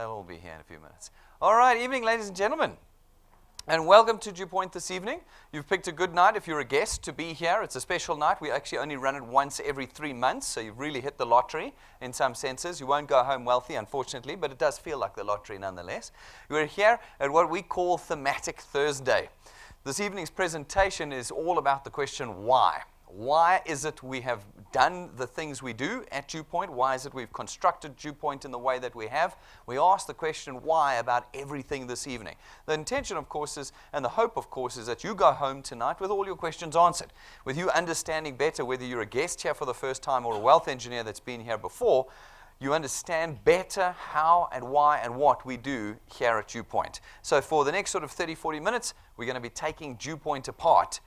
they'll all be here in a few minutes. All right, evening, ladies and gentlemen. And welcome to DuePoint this evening. You've picked a good night if you're a guest to be here. It's a special night. We actually only run it once every 3 months, so you've really hit the lottery in some senses. You won't go home wealthy, unfortunately, but it does feel like the lottery nonetheless. We're here at what we call Thematic Thursday. This evening's presentation is all about the question, why? Why is it we have done the things we do at DuePoint? Why is it we've constructed DuePoint in the way that we have? We ask the question why about everything this evening. The intention, of course, is, and the hope, of course, is that you go home tonight with all your questions answered, with you understanding better whether you're a guest here for the first time or a wealth engineer that's been here before. You understand better how and why and what we do here at DuePoint. So for the next sort of 30, 40 minutes, we're going to be taking DuePoint apart,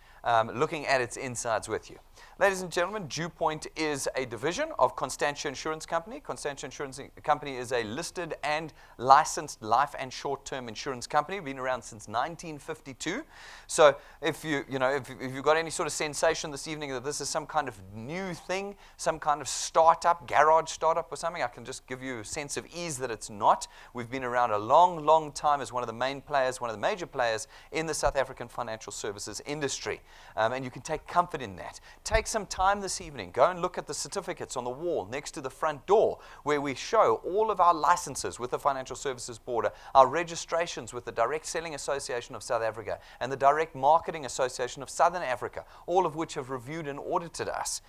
looking at its insides with you. Ladies and gentlemen, DuePoint is a division of Constantia Insurance Company. Constantia Insurance Company is a listed and licensed life and short-term insurance company. Been around since 1952. So if you've got any sort of sensation this evening that this is some kind of new thing, some kind of startup, garage startup or something, I can just give you a sense of ease that it's not. We've been around a long, long time as one of the main players, one of the major players in the South African financial services industry. And you can take comfort in that. Take some time this evening. Go and look at the certificates on the wall next to the front door where we show all of our licenses with the Financial Services Board, our registrations with the Direct Selling Association of South Africa and the Direct Marketing Association of Southern Africa, all of which have reviewed and audited us.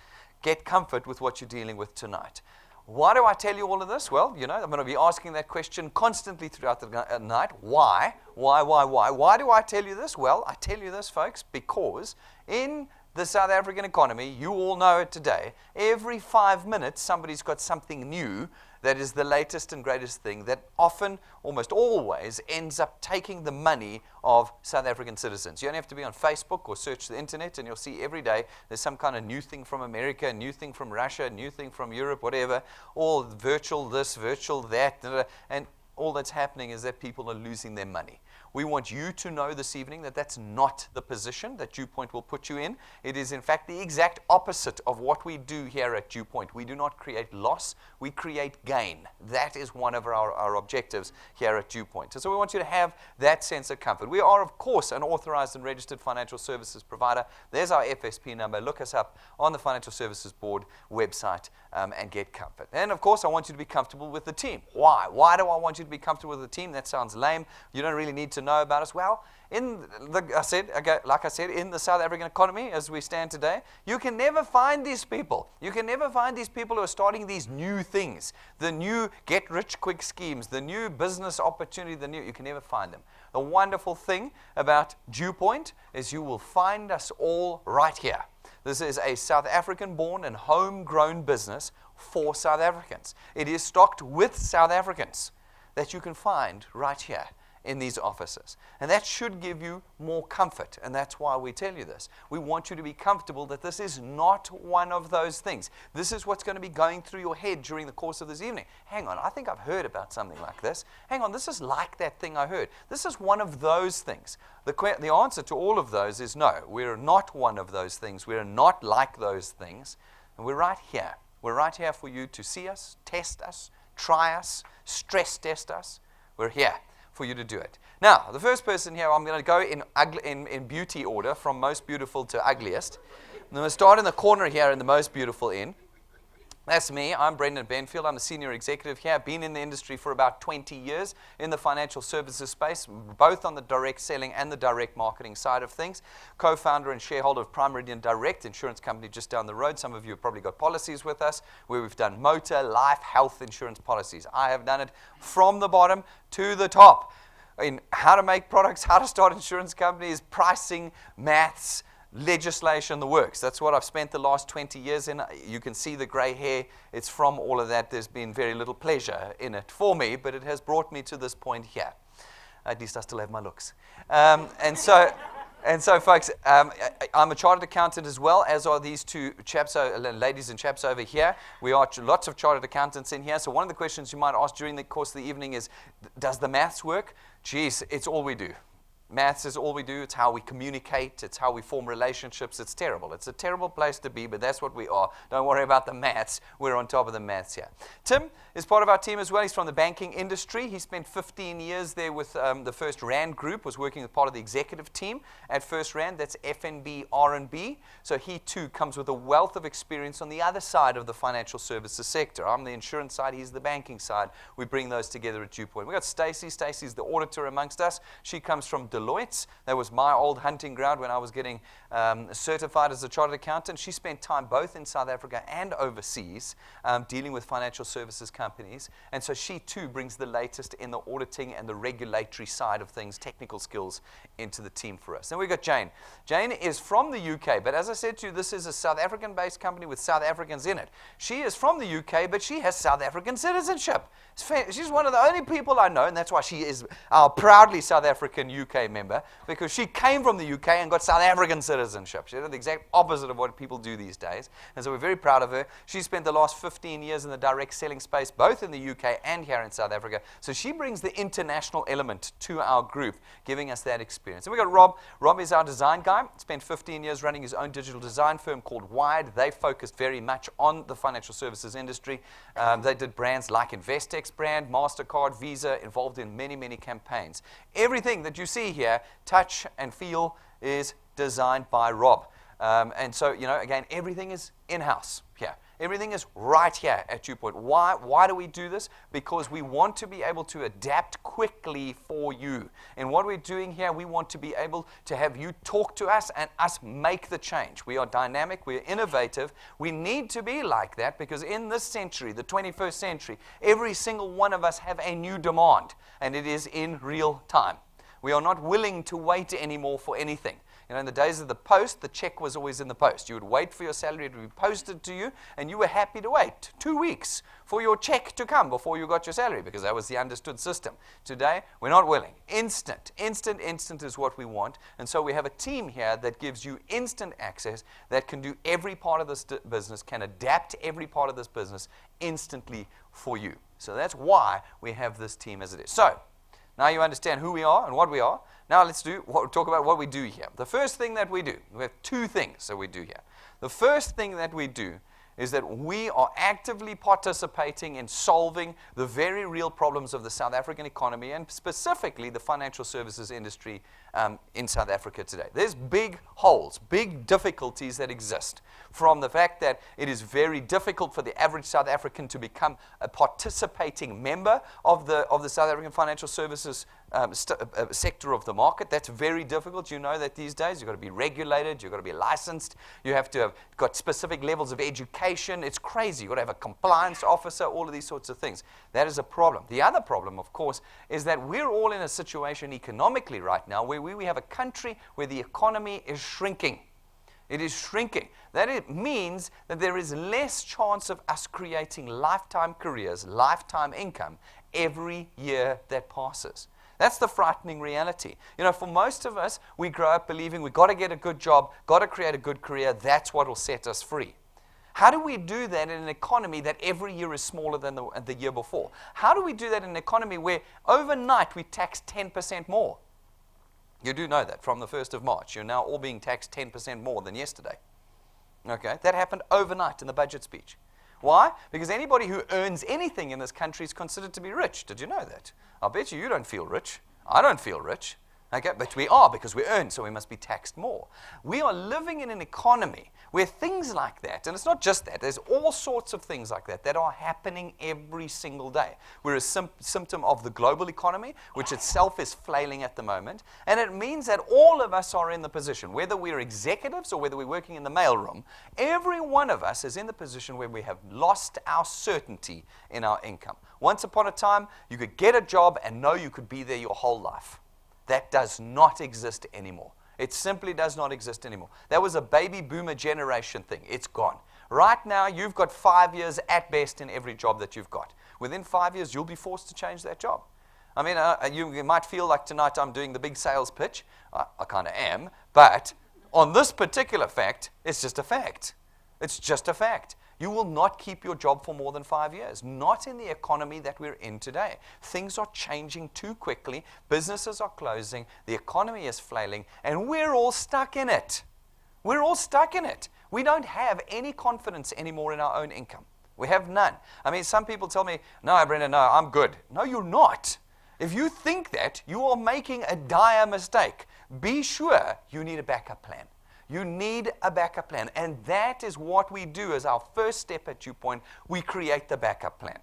Get comfort with what you're dealing with tonight. Why do I tell you all of this? Well, I'm going to be asking that question constantly throughout the night. Why? Why? Why do I tell you this? Well, I tell you this, folks, because in the South African economy, you all know it today, every 5 minutes somebody's got something new that is the latest and greatest thing that often, almost always, ends up taking the money of South African citizens. You only have to be on Facebook or search the internet and you'll see every day there's some kind of new thing from America, a new thing from Russia, a new thing from Europe, whatever, all virtual this, virtual that, and all that's happening is that people are losing their money. We want you to know this evening that that's not the position that DuePoint will put you in. It is, in fact, the exact opposite of what we do here at DuePoint. We do not create loss, we create gain. That is one of our objectives here at DuePoint. And so we want you to have that sense of comfort. We are, of course, an authorized and registered financial services provider. There's our FSP number. Look us up on the Financial Services Board website and get comfort. And, of course, I want you to be comfortable with the team. Why? Why do I want you to be comfortable with the team? That sounds lame. You don't really need to know about us. Well, like I said, in the South African economy as we stand today, you can never find these people. You can never find these people who are starting these new things, the new get-rich-quick schemes, the new business opportunity, you can never find them. The wonderful thing about DuePoint is you will find us all right here. This is a South African-born and homegrown business for South Africans. It is stocked with South Africans that you can find right here in these offices. And that should give you more comfort, and that's why we tell you this. We want you to be comfortable that this is not one of those things. This is what's going to be going through your head during the course of this evening. Hang on, I think I've heard about something like this. Hang on, this is like that thing I heard. This is one of those things. The answer to all of those is no. We're not one of those things. We're not like those things. And we're right here. We're right here for you to see us, test us, try us, stress test us. We're here for you to do it. Now, the first person here, I'm going to go in beauty order from most beautiful to ugliest. I'm going to start in the corner here in the most beautiful in. That's me. I'm Brendan Benfield. I'm a senior executive here. I've been in the industry for about 20 years in the financial services space, both on the direct selling and the direct marketing side of things. Co-founder and shareholder of Prime Meridian Direct Insurance Company just down the road. Some of you have probably got policies with us where we've done motor, life, health insurance policies. I have done it from the bottom to the top in how to make products, how to start insurance companies, pricing, maths, legislation, the works. That's what I've spent the last 20 years in. You can see the gray hair. It's from all of that. There's been very little pleasure in it for me, but it has brought me to this point here. At least I still have my looks. And so, folks, I'm a chartered accountant as well, as are these two chaps, ladies and chaps over here. We are lots of chartered accountants in here. So one of the questions you might ask during the course of the evening is, does the maths work? Geez, it's all we do. Maths is all we do. It's how we communicate. It's how we form relationships. It's terrible. It's a terrible place to be, but that's what we are. Don't worry about the maths. We're on top of the maths here. Tim is part of our team as well. He's from the banking industry. He spent 15 years there with the First Rand Group, was working as part of the executive team at First Rand. That's FNB, R&B. So he too comes with a wealth of experience on the other side of the financial services sector. I'm the insurance side. He's the banking side. We bring those together at DuePoint. We've got Stacey. Stacey's the auditor amongst us. She comes from Deloitte. That was my old hunting ground when I was getting certified as a chartered accountant. She spent time both in South Africa and overseas dealing with financial services companies. And so she too brings the latest in the auditing and the regulatory side of things, technical skills, into the team for us. Then we've got Jane. Jane is from the UK, but as I said to you, this is a South African-based company with South Africans in it. She is from the UK, but she has South African citizenship. She's one of the only people I know, and that's why she is our proudly South African UK member, because she came from the UK and got South African citizenship. She did the exact opposite of what people do these days, and so we're very proud of her. She spent the last 15 years in the direct selling space, both in the UK and here in South Africa, so she brings the international element to our group, giving us that experience. And we've got Rob. Rob is our design guy. Spent 15 years running his own digital design firm called Wired. They focused very much on the financial services industry. They did brands like Investex brand, MasterCard, Visa, involved in many, many campaigns. Everything that you see here, touch and feel, is designed by Rob. And so, again, everything is in-house here. Everything is right here at DuePoint. Why do we do this? Because we want to be able to adapt quickly for you. And what we're doing here, we want to be able to have you talk to us and us make the change. We are dynamic. We are innovative. We need to be like that because in this century, the 21st century, every single one of us have a new demand, and it is in real time. We are not willing to wait anymore for anything. In the days of the post, the check was always in the post. You would wait for your salary to be posted to you, and you were happy to wait 2 weeks for your check to come before you got your salary, because that was the understood system. Today, we're not willing. Instant is what we want. And so we have a team here that gives you instant access, that can do every part of this business, can adapt every part of this business instantly for you. So that's why we have this team as it is. So now you understand who we are and what we are. Now let's talk about what we do here. The first thing that we do, we have two things that we do here. The first thing that we do is that we are actively participating in solving the very real problems of the South African economy and specifically the financial services industry in South Africa today. There's big holes, big difficulties that exist from the fact that it is very difficult for the average South African to become a participating member of the South African financial services sector of the market. That's very difficult. You know that these days you've got to be regulated, you've got to be licensed, you have to have got specific levels of education. It's crazy. You've got to have a compliance officer, all of these sorts of things. That is a problem. The other problem, of course, is that we're all in a situation economically right now where we have a country where the economy is shrinking. It is shrinking. That it means that there is less chance of us creating lifetime careers, lifetime income every year that passes. That's the frightening reality. For most of us, we grow up believing we've got to get a good job, got to create a good career, that's what will set us free. How do we do that in an economy that every year is smaller than the year before? How do we do that in an economy where overnight we tax 10% more? You do know that from the 1st of March, you're now all being taxed 10% more than yesterday. Okay, that happened overnight in the budget speech. Why? Because anybody who earns anything in this country is considered to be rich. Did you know that? I bet you don't feel rich. I don't feel rich. Okay, but we are because we earn, so we must be taxed more. We are living in an economy where things like that, and it's not just that, there's all sorts of things like that are happening every single day. We're a symptom of the global economy, which itself is flailing at the moment, and it means that all of us are in the position, whether we're executives or whether we're working in the mailroom, every one of us is in the position where we have lost our certainty in our income. Once upon a time, you could get a job and know you could be there your whole life. That does not exist anymore. It simply does not exist anymore. That was a baby boomer generation thing. It's gone. Right now, you've got 5 years at best in every job that you've got. Within 5 years, you'll be forced to change that job. I mean, you might feel like tonight I'm doing the big sales pitch. I kind of am. But on this particular fact, it's just a fact. It's just a fact. You will not keep your job for more than 5 years. Not in the economy that we're in today. Things are changing too quickly. Businesses are closing. The economy is flailing. And we're all stuck in it. We're all stuck in it. We don't have any confidence anymore in our own income. We have none. I mean, some people tell me, no, Brenda, no, I'm good. No, you're not. If you think that, you are making a dire mistake. Be sure you need a backup plan. You need a backup plan. And that is what we do as our first step at DuePoint. We create the backup plan.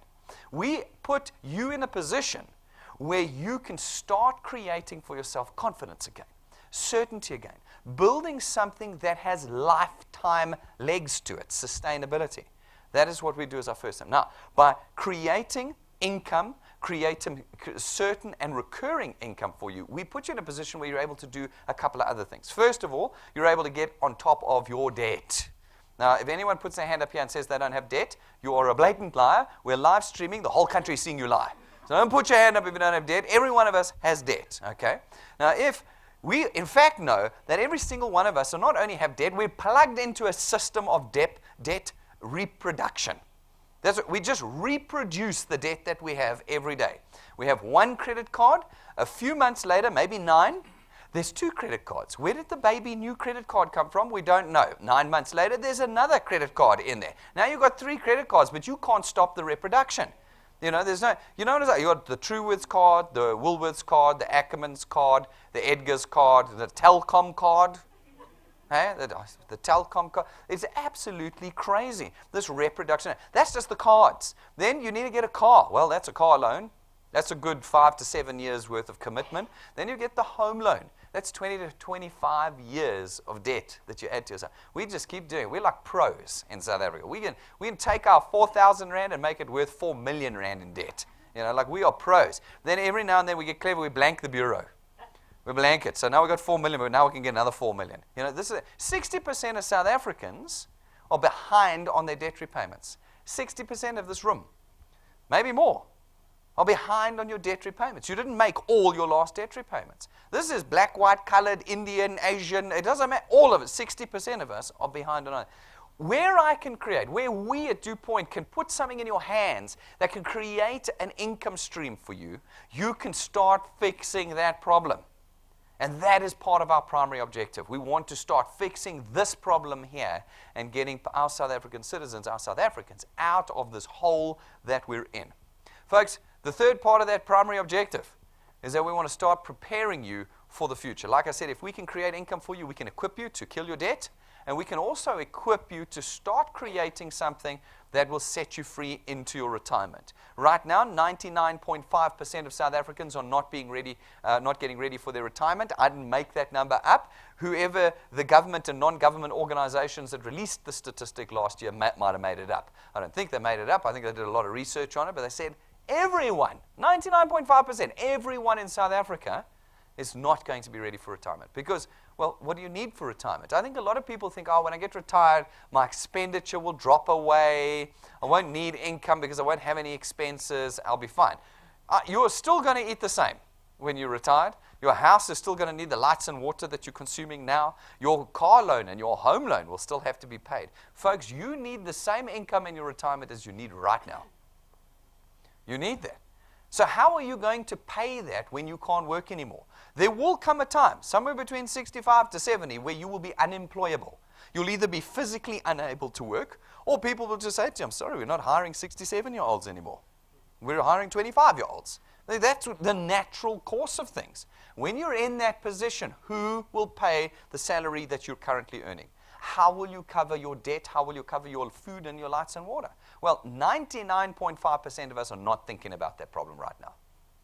We put you in a position where you can start creating for yourself confidence again, certainty again, building something that has lifetime legs to it, sustainability. That is what we do as our first step. Now, by creating income, creating certain and recurring income for you, we put you in a position where you're able to do a couple of other things. First of all, you're able to get on top of your debt. Now, if anyone puts their hand up here and says they don't have debt, you are a blatant liar. We're live streaming. The whole country is seeing you lie. So don't put your hand up if you don't have debt. Every one of us has debt, okay? Now, if we, in fact, know that every single one of us not only have debt, we're plugged into a system of debt reproduction. That's what, we just reproduce the debt that we have every day. We have one credit card. A few months later, maybe 9, there's 2 credit cards. Where did the baby new credit card come from? We don't know. 9 months later, there's another credit card in there. Now you've got 3 credit cards, but you can't stop the reproduction. You know, there's no, you know what it's like? You got the Truworths card, the Woolworths card, the Ackermans card, the Edgar's card, the Telcom card. Hey, the Telcom card. It's absolutely crazy, this reproduction. That's just the cards. Then you need to get a car. Well, that's a car loan. That's a good 5 to 7 years worth of commitment. Then you get the home loan. That's 20 to 25 years of debt that you add to yourself. We just keep doing it. We're like pros in South Africa. We can take our 4,000 rand and make it worth 4 million rand in debt. You know, like we are pros. Then every now and then we get clever. We blank the bureau. We blank it. So now we've got 4 million, but now we can get another 4 million. You know, this is 60% of South Africans are behind on their debt repayments. 60% of this room, maybe more, are behind on your debt repayments. You didn't make all your last debt repayments. This is black, white, colored, Indian, Asian. It doesn't matter. All of it, 60% of us are behind on it. Where I can create, where we at DuePoint can put something in your hands that can create an income stream for you, you can start fixing that problem. And that is part of our primary objective. We want to start fixing this problem here and getting our South African citizens, our South Africans, out of this hole that we're in. Folks, the third part of that primary objective is that we want to start preparing you for the future. Like I said, if we can create income for you, we can equip you to kill your debt, and we can also equip you to start creating something that will set you free into your retirement. Right now, 99.5% of South Africans are not getting ready for their retirement. I didn't make that number up. Whoever the government and non-government organizations that released the statistic last year might have made it up. I don't think they made it up. I think they did a lot of research on it, but they said everyone, 99.5%, everyone in South Africa is not going to be ready for retirement. Because, well, what do you need for retirement? I think a lot of people think, oh, when I get retired, my expenditure will drop away. I won't need income because I won't have any expenses. I'll be fine. You're still going to eat the same when you're retired. Your house is still going to need the lights and water that you're consuming now. Your car loan and your home loan will still have to be paid. Folks, you need the same income in your retirement as you need right now. You need that. So how are you going to pay that when you can't work anymore? There will come a time, somewhere between 65 to 70, where you will be unemployable. You'll either be physically unable to work, or people will just say to you, I'm sorry, we're not hiring 67-year-olds anymore. We're hiring 25-year-olds. That's the natural course of things. When you're in that position, who will pay the salary that you're currently earning? How will you cover your debt? How will you cover your food and your lights and water? Well, 99.5% of us are not thinking about that problem right now.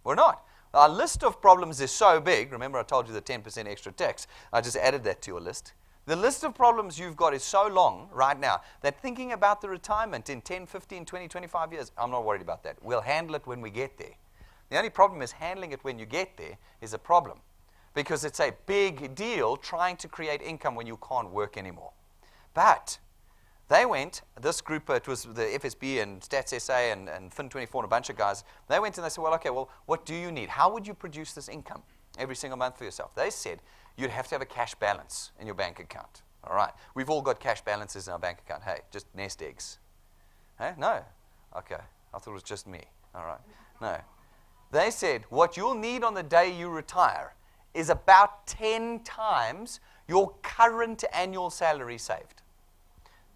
We're not. Our list of problems is so big. Remember I told you the 10% extra tax. I just added that to your list. The list of problems you've got is so long right now that thinking about the retirement in 10, 15, 20, 25 years, I'm not worried about that. We'll handle it when we get there. The only problem is handling it when you get there is a problem. Because it's a big deal trying to create income when you can't work anymore. But they went, this group, it was the FSB and Stats SA and Fin24 and a bunch of guys, they went and they said, well, okay, well, what do you need? How would you produce this income every single month for yourself? They said, you'd have to have a cash balance in your bank account. All right, we've all got cash balances in our bank account. Hey, just nest eggs. No. Okay. I thought it was just me. All right. No. They said what you'll need on the day you retire is about 10 times your current annual salary saved.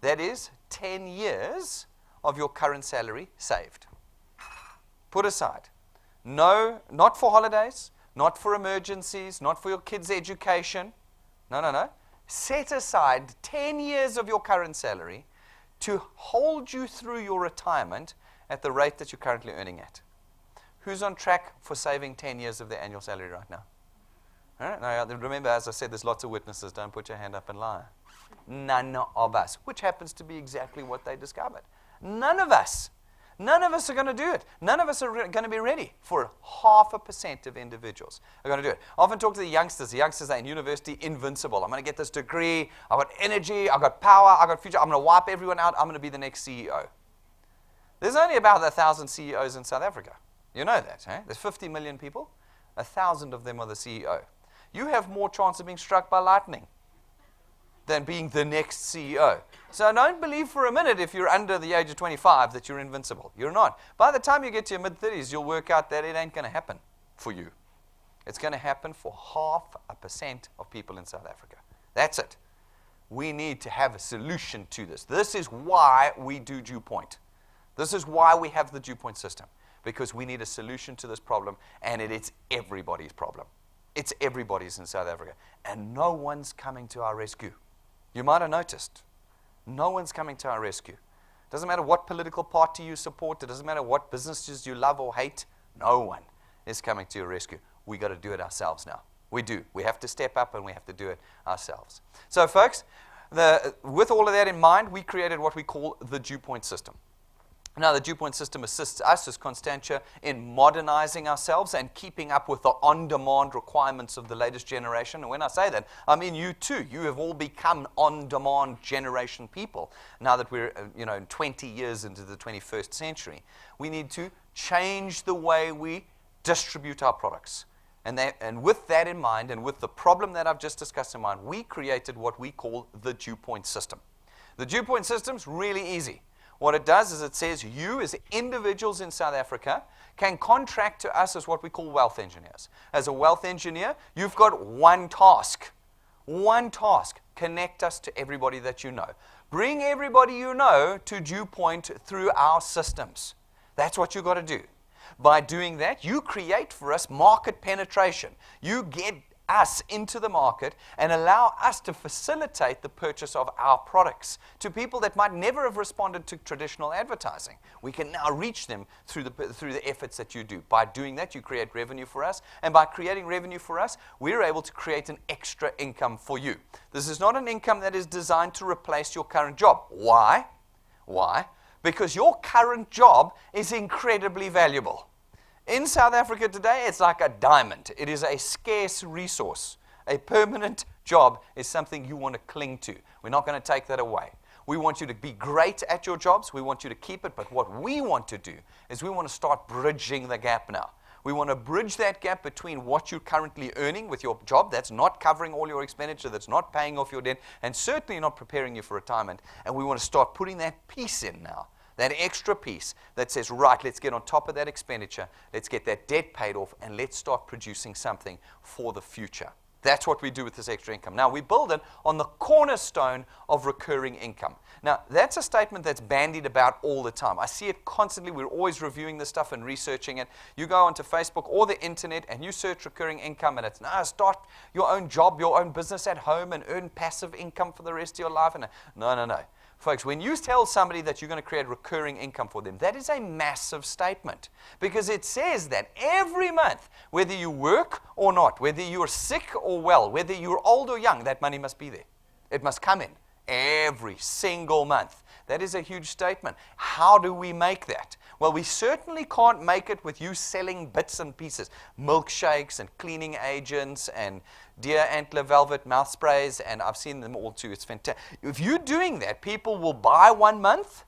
That is 10 years of your current salary saved. Put aside. No, not for holidays, not for emergencies, not for your kids' education. No. Set aside 10 years of your current salary to hold you through your retirement at the rate that you're currently earning at. Who's on track for saving 10 years of their annual salary right now? All right? Now, remember, as I said, there's lots of witnesses. Don't put your hand up and lie. None of us, which happens to be exactly what they discovered. None of us are going to do it. None of us are going to be ready for 0.5% of individuals are going to do it. I often talk to the youngsters. The youngsters are in university invincible. I'm going to get this degree. I've got energy. I've got power. I've got future. I'm going to wipe everyone out. I'm going to be the next CEO. There's only about 1,000 CEOs in South Africa. You know that, eh? There's 50 million people. 1,000 of them are the CEO. You have more chance of being struck by lightning than being the next CEO. So don't believe for a minute if you're under the age of 25 that you're invincible. You're not. By the time you get to your mid-30s, you'll work out that it ain't going to happen for you. It's going to happen for 0.5% of people in South Africa. That's it. We need to have a solution to this. This is why we do DuePoint. This is why we have the DuePoint system, because we need a solution to this problem, and it's everybody's problem. It's everybody's in South Africa, and no one's coming to our rescue. You might have noticed. No one's coming to our rescue. Doesn't matter what political party you support. It doesn't matter what businesses you love or hate. No one is coming to your rescue. We got to do it ourselves now. We do. We have to step up and we have to do it ourselves. So, folks, with all of that in mind, we created what we call the DuePoint system. Now, the DuePoint system assists us as Constantia in modernizing ourselves and keeping up with the on-demand requirements of the latest generation. And when I say that, I mean you too. You have all become on-demand generation people now that we're 20 years into the 21st century. We need to change the way we distribute our products. And with that in mind, and with the problem that I've just discussed in mind, we created what we call the DuePoint system. The DuePoint system is really easy. What it does is it says you as individuals in South Africa can contract to us as what we call wealth engineers. As a wealth engineer, you've got one task. One task. Connect us to everybody that you know. Bring everybody you know to DuePoint through our systems. That's what you've got to do. By doing that, you create for us market penetration. You get us into the market and allow us to facilitate the purchase of our products to people that might never have responded to traditional advertising. We can now reach them through the efforts that you do. By doing that, you create revenue for us, and by creating revenue for us, we're able to create an extra income for you. This is not an income that is designed to replace your current job. Why? Why? Because your current job is incredibly valuable. In South Africa today, it's like a diamond. It is a scarce resource. A permanent job is something you want to cling to. We're not going to take that away. We want you to be great at your jobs. We want you to keep it. But what we want to do is we want to start bridging the gap now. We want to bridge that gap between what you're currently earning with your job that's not covering all your expenditure, that's not paying off your debt, and certainly not preparing you for retirement. And we want to start putting that piece in now. That extra piece that says, right, let's get on top of that expenditure, let's get that debt paid off, and let's start producing something for the future. That's what we do with this extra income. Now, we build it on the cornerstone of recurring income. Now, that's a statement that's bandied about all the time. I see it constantly. We're always reviewing this stuff and researching it. You go onto Facebook or the internet and you search recurring income, and it's, no, start your own job, your own business at home and earn passive income for the rest of your life. And no. Folks, when you tell somebody that you're going to create recurring income for them, that is a massive statement, because it says that every month, whether you work or not, whether you're sick or well, whether you're old or young, that money must be there. It must come in every single month. That is a huge statement. How do we make that? Well, we certainly can't make it with you selling bits and pieces, milkshakes and cleaning agents and deer antler velvet mouth sprays, and I've seen them all too. It's fantastic. If you're doing that, people will buy 1 month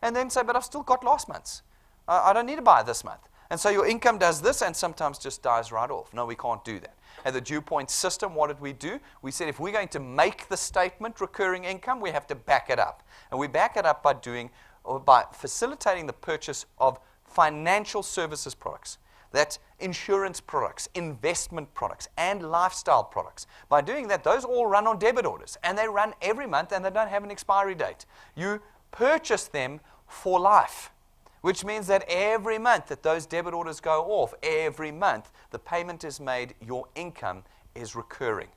and then say, but I've still got last month's. I don't need to buy this month. And so your income does this and sometimes just dies right off. No, we can't do that. At the DuePoint system, what did we do? We said if we're going to make the statement recurring income, we have to back it up. And we back it up by doing or by facilitating the purchase of financial services products. That's insurance products, investment products, and lifestyle products. By doing that, those all run on debit orders, and they run every month, and they don't have an expiry date. You purchase them for life, which means that every month that those debit orders go off, every month the payment is made, your income is recurring.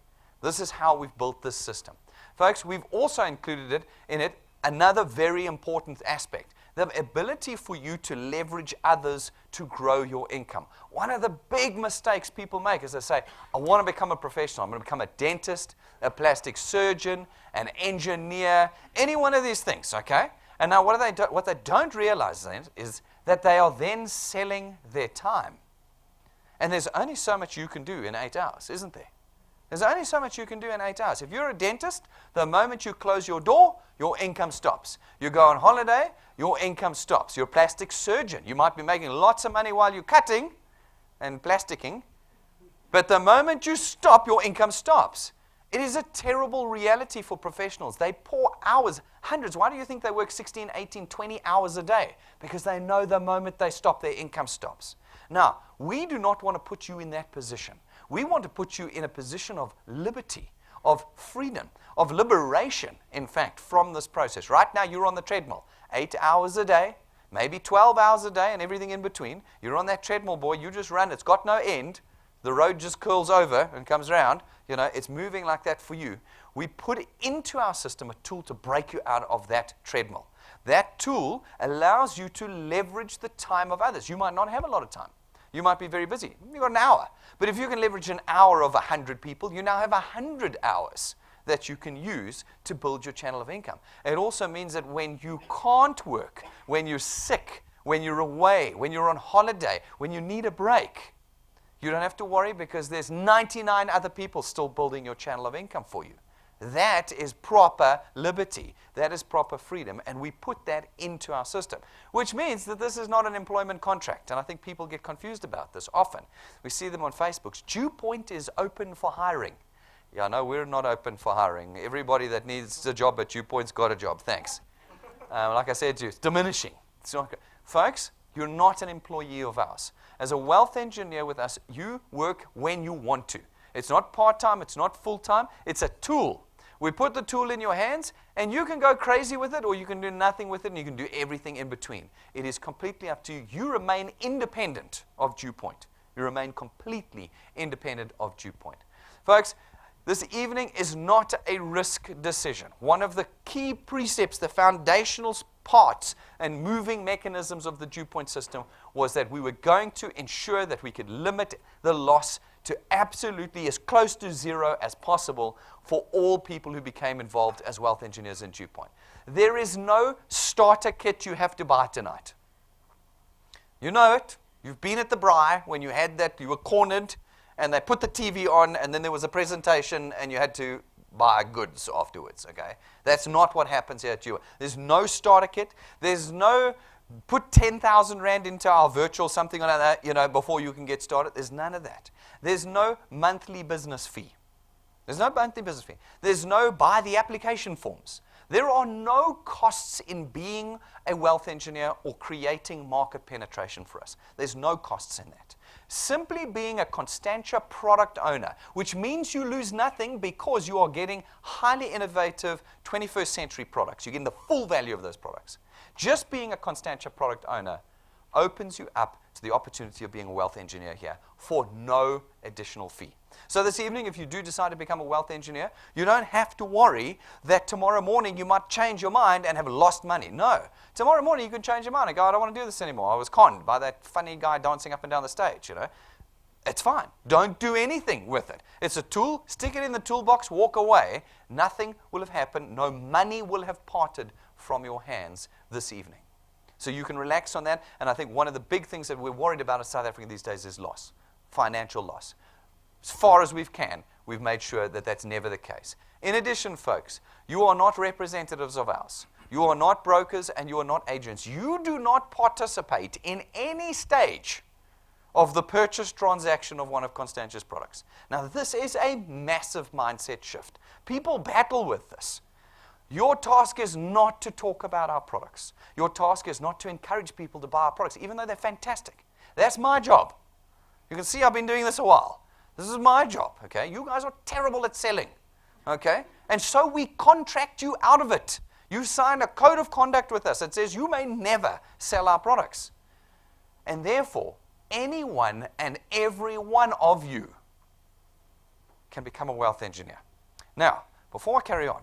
This is how we've built this system. Folks, we've also included in it another very important aspect, the ability for you to leverage others to grow your income. One of the big mistakes people make is they say, I want to become a professional. I'm going to become a dentist, a plastic surgeon, an engineer, any one of these things, okay? And now what they don't realize then is that they are then selling their time. And there's only so much you can do in 8 hours, isn't there? There's only so much you can do in 8 hours. If you're a dentist, the moment you close your door, your income stops. You go on holiday, your income stops. You're a plastic surgeon. You might be making lots of money while you're cutting and plasticking, but the moment you stop, your income stops. It is a terrible reality for professionals. They pour hours, hundreds. Why do you think they work 16, 18, 20 hours a day? Because they know the moment they stop, their income stops. Now, we do not want to put you in that position. We want to put you in a position of liberty, of freedom, of liberation, in fact, from this process. Right now, you're on the treadmill, 8 hours a day, maybe 12 hours a day, and everything in between. You're on that treadmill, boy. You just run. It's got no end. The road just curls over and comes around. You know, it's moving like that for you. We put into our system a tool to break you out of that treadmill. That tool allows you to leverage the time of others. You might not have a lot of time. You might be very busy. You've got an hour. But if you can leverage an hour of 100 people, you now have 100 hours that you can use to build your channel of income. It also means that when you can't work, when you're sick, when you're away, when you're on holiday, when you need a break, you don't have to worry because there's 99 other people still building your channel of income for you. That is proper liberty. That is proper freedom. And we put that into our system, which means that this is not an employment contract. And I think people get confused about this often. We see them on Facebook. DuePoint is open for hiring. Yeah, no, we're not open for hiring. Everybody that needs a job at DuePoint's got a job. Thanks. Like I said to you, it's diminishing. It's not good. Folks, you're not an employee of ours. As a wealth engineer with us, you work when you want to. It's not part-time. It's not full-time. It's a tool. We put the tool in your hands, and you can go crazy with it, or you can do nothing with it, and you can do everything in between. It is completely up to you. You remain independent of DuePoint. You remain completely independent of DuePoint. Folks, this evening is not a risk decision. One of the key precepts, the foundational parts and moving mechanisms of the DuePoint system was that we were going to ensure that we could limit the loss to absolutely as close to zero as possible for all people who became involved as wealth engineers in DuePoint. There is no starter kit you have to buy tonight. You know it. You've been at the Braai when you had that, you were cornered, and they put the TV on, and then there was a presentation, and you had to buy goods afterwards, okay? That's not what happens here at DuePoint. There's no starter kit. There's no put 10,000 Rand into our virtual something like that, you know, before you can get started. There's none of that. There's no monthly business fee. There's no monthly business fee. There's no buy the application forms. There are no costs in being a wealth engineer or creating market penetration for us. There's no costs in that. Simply being a Constantia product owner, which means you lose nothing because you are getting highly innovative 21st century products. You're getting the full value of those products. Just being a Constantia product owner opens you up to the opportunity of being a wealth engineer here for no additional fee. So this evening, if you do decide to become a wealth engineer, you don't have to worry that tomorrow morning you might change your mind and have lost money. No. Tomorrow morning you can change your mind and go, I don't want to do this anymore. I was conned by that funny guy dancing up and down the stage, you know. It's fine. Don't do anything with it. It's a tool. Stick it in the toolbox, walk away. Nothing will have happened. No money will have parted from your hands this evening. So you can relax on that. And I think one of the big things that we're worried about in South Africa these days is loss, financial loss. As far as we can, we've made sure that that's never the case. In addition, folks, you are not representatives of ours. You are not brokers and you are not agents. You do not participate in any stage of the purchase transaction of one of Constantia's products. Now, this is a massive mindset shift. People battle with this. Your task is not to talk about our products. Your task is not to encourage people to buy our products, even though they're fantastic. That's my job. You can see I've been doing this a while. This is my job, okay? You guys are terrible at selling, okay? And so we contract you out of it. You signed a code of conduct with us that says you may never sell our products. And therefore, anyone and every one of you can become a wealth engineer. Now, before I carry on,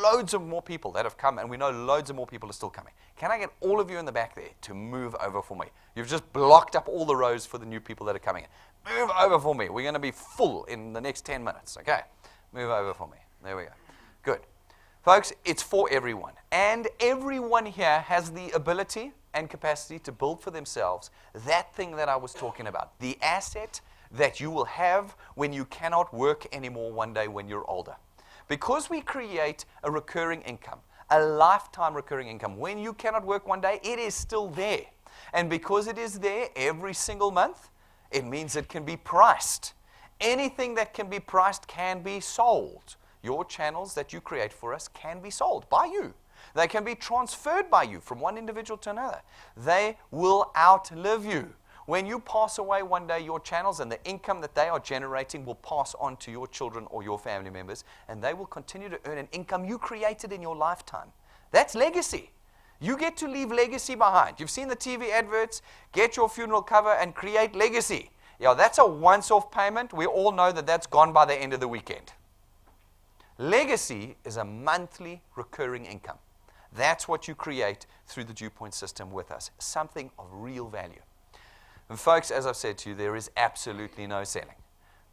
loads of more people that have come, and we know loads of more people are still coming. Can I get all of you in the back there to move over for me? You've just blocked up all the rows for the new people that are coming in. Move over for me. We're going to be full in the next 10 minutes, okay? Move over for me. There we go. Good. Folks, it's for everyone. And everyone here has the ability and capacity to build for themselves that thing that I was talking about, the asset that you will have when you cannot work anymore one day when you're older. Because we create a recurring income, a lifetime recurring income, when you cannot work one day, it is still there. And because it is there every single month, it means it can be priced. Anything that can be priced can be sold. Your channels that you create for us can be sold by you. They can be transferred by you from one individual to another. They will outlive you. When you pass away one day, your channels and the income that they are generating will pass on to your children or your family members, and they will continue to earn an income you created in your lifetime. That's legacy. You get to leave legacy behind. You've seen the TV adverts, get your funeral cover and create legacy. Yeah, that's a once-off payment. We all know that that's gone by the end of the weekend. Legacy is a monthly recurring income. That's what you create through the DuePoint system with us, something of real value. And folks, as I've said to you, there is absolutely no selling.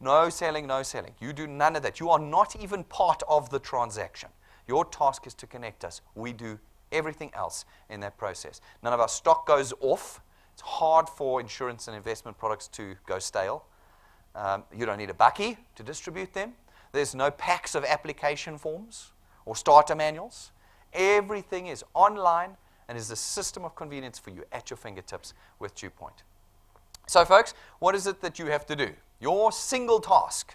No selling, no selling. You do none of that. You are not even part of the transaction. Your task is to connect us. We do everything else in that process. None of our stock goes off. It's hard for insurance and investment products to go stale. You don't need a bucky to distribute them. There's no packs of application forms or starter manuals. Everything is online and is a system of convenience for you at your fingertips with DuePoint. So, folks, what is it that you have to do? Your single task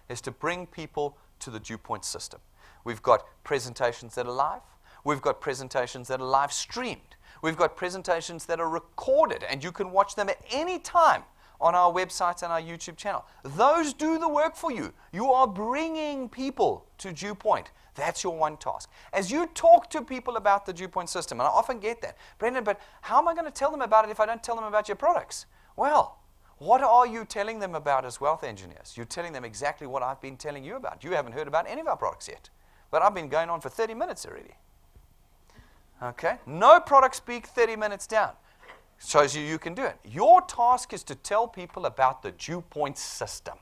is to bring people to the DuePoint system. We've got presentations that are live. We've got presentations that are live streamed. We've got presentations that are recorded, and you can watch them at any time on our website and our YouTube channel. Those do the work for you. You are bringing people to DuePoint. That's your one task. As you talk to people about the DuePoint system, and I often get that, Brendan, but how am I going to tell them about it if I don't tell them about your products? Well, what are you telling them about as wealth engineers? You're telling them exactly what I've been telling you about. You haven't heard about any of our products yet, but I've been going on for 30 minutes already. Okay? No product speak 30 minutes down. Shows you can do it. Your task is to tell people about the DuePoint system.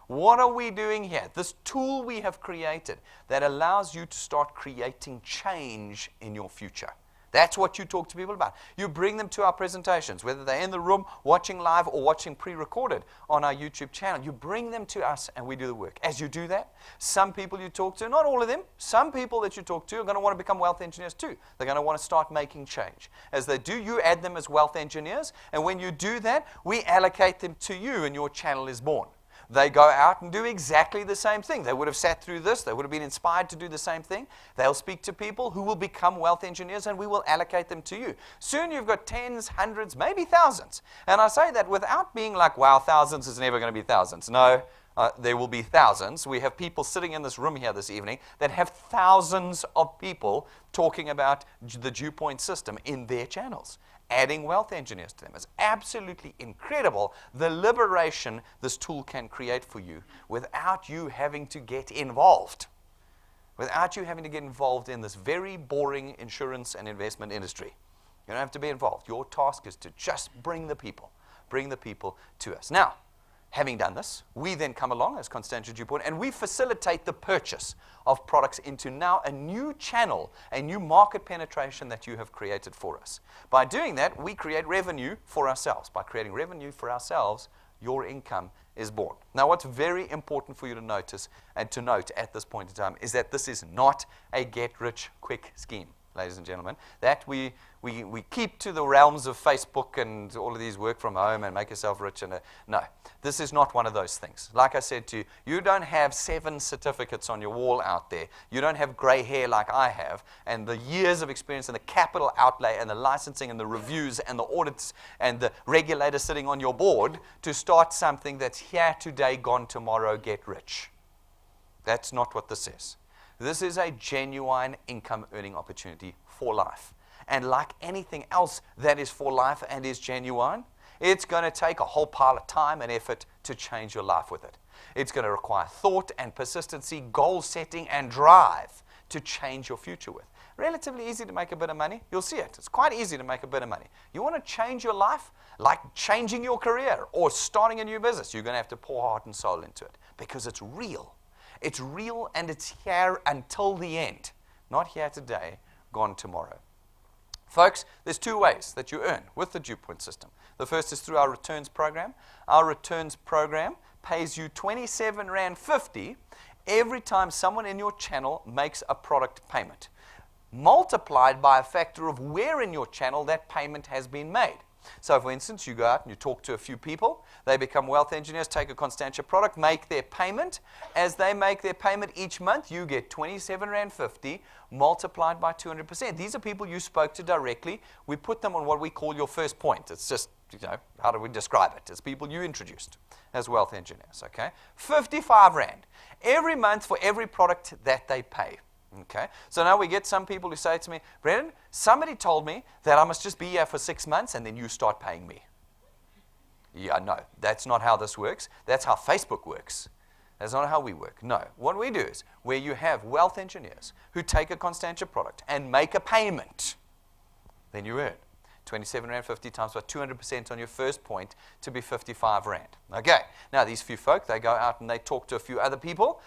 What are we doing here? This tool we have created that allows you to start creating change in your future. That's what you talk to people about. You bring them to our presentations, whether they're in the room watching live or watching pre-recorded on our YouTube channel. You bring them to us and we do the work. As you do that, some people you talk to, not all of them, some people that you talk to are going to want to become wealth engineers too. They're going to want to start making change. As they do, you add them as wealth engineers, and when you do that, we allocate them to you and your channel is born. They go out and do exactly the same thing. They would have sat through this. They would have been inspired to do the same thing. They'll speak to people who will become wealth engineers, and we will allocate them to you. Soon you've got tens, hundreds, maybe thousands. And I say that without being like, wow, thousands is never going to be thousands. No, there will be thousands. We have people sitting in this room here this evening that have thousands of people talking about the DuePoint system in their channels. Adding wealth engineers to them is absolutely incredible, the liberation this tool can create for you without you having to get involved. Without you having to get involved in this very boring insurance and investment industry. You don't have to be involved. Your task is to just bring the people to us. Now, having done this, we then come along as Constantia DuePoint and we facilitate the purchase of products into now a new channel, a new market penetration that you have created for us. By doing that, we create revenue for ourselves. By creating revenue for ourselves, your income is born. Now, what's very important for you to notice and to note at this point in time is that this is not a get-rich-quick scheme. ladies and gentlemen, that we keep to the realms of Facebook and all of these work from home and make yourself rich. No, this is not one of those things. Like I said to you, you don't have 7 certificates on your wall out there. You don't have gray hair like I have, and the years of experience and the capital outlay and the licensing and the reviews and the audits and the regulator sitting on your board to start something that's here today, gone tomorrow, get rich. That's not what this is. This is a genuine income earning opportunity for life. And like anything else that is for life and is genuine, it's going to take a whole pile of time and effort to change your life with it. It's going to require thought and persistency, goal setting and drive to change your future with. Relatively easy to make a bit of money. You'll see it. It's quite easy to make a bit of money. You want to change your life, like changing your career or starting a new business, you're going to have to pour heart and soul into it because it's real. It's real and it's here until the end. Not here today, gone tomorrow. Folks, there's 2 ways that you earn with the DuePoint system. The first is through our returns program. Our returns program pays you R27.50 every time someone in your channel makes a product payment, multiplied by a factor of where in your channel that payment has been made. So, for instance, you go out and you talk to a few people. They become wealth engineers, take a Constantia product, make their payment. As they make their payment each month, you get R27.50 multiplied by 200%. These are people you spoke to directly. We put them on what we call your first point. It's just, how do we describe it? It's people you introduced as wealth engineers, okay? R55 every month for every product that they pay. Okay, so now we get some people who say to me, Brendan, somebody told me that I must just be here for 6 months and then you start paying me. Yeah, no, that's not how this works. That's how Facebook works. That's not how we work. No, what we do is where you have wealth engineers who take a Constantia product and make a payment, then you earn R27.50 times by 200% on your first point to be R55. Okay, now these few folk, they go out and they talk to a few other people.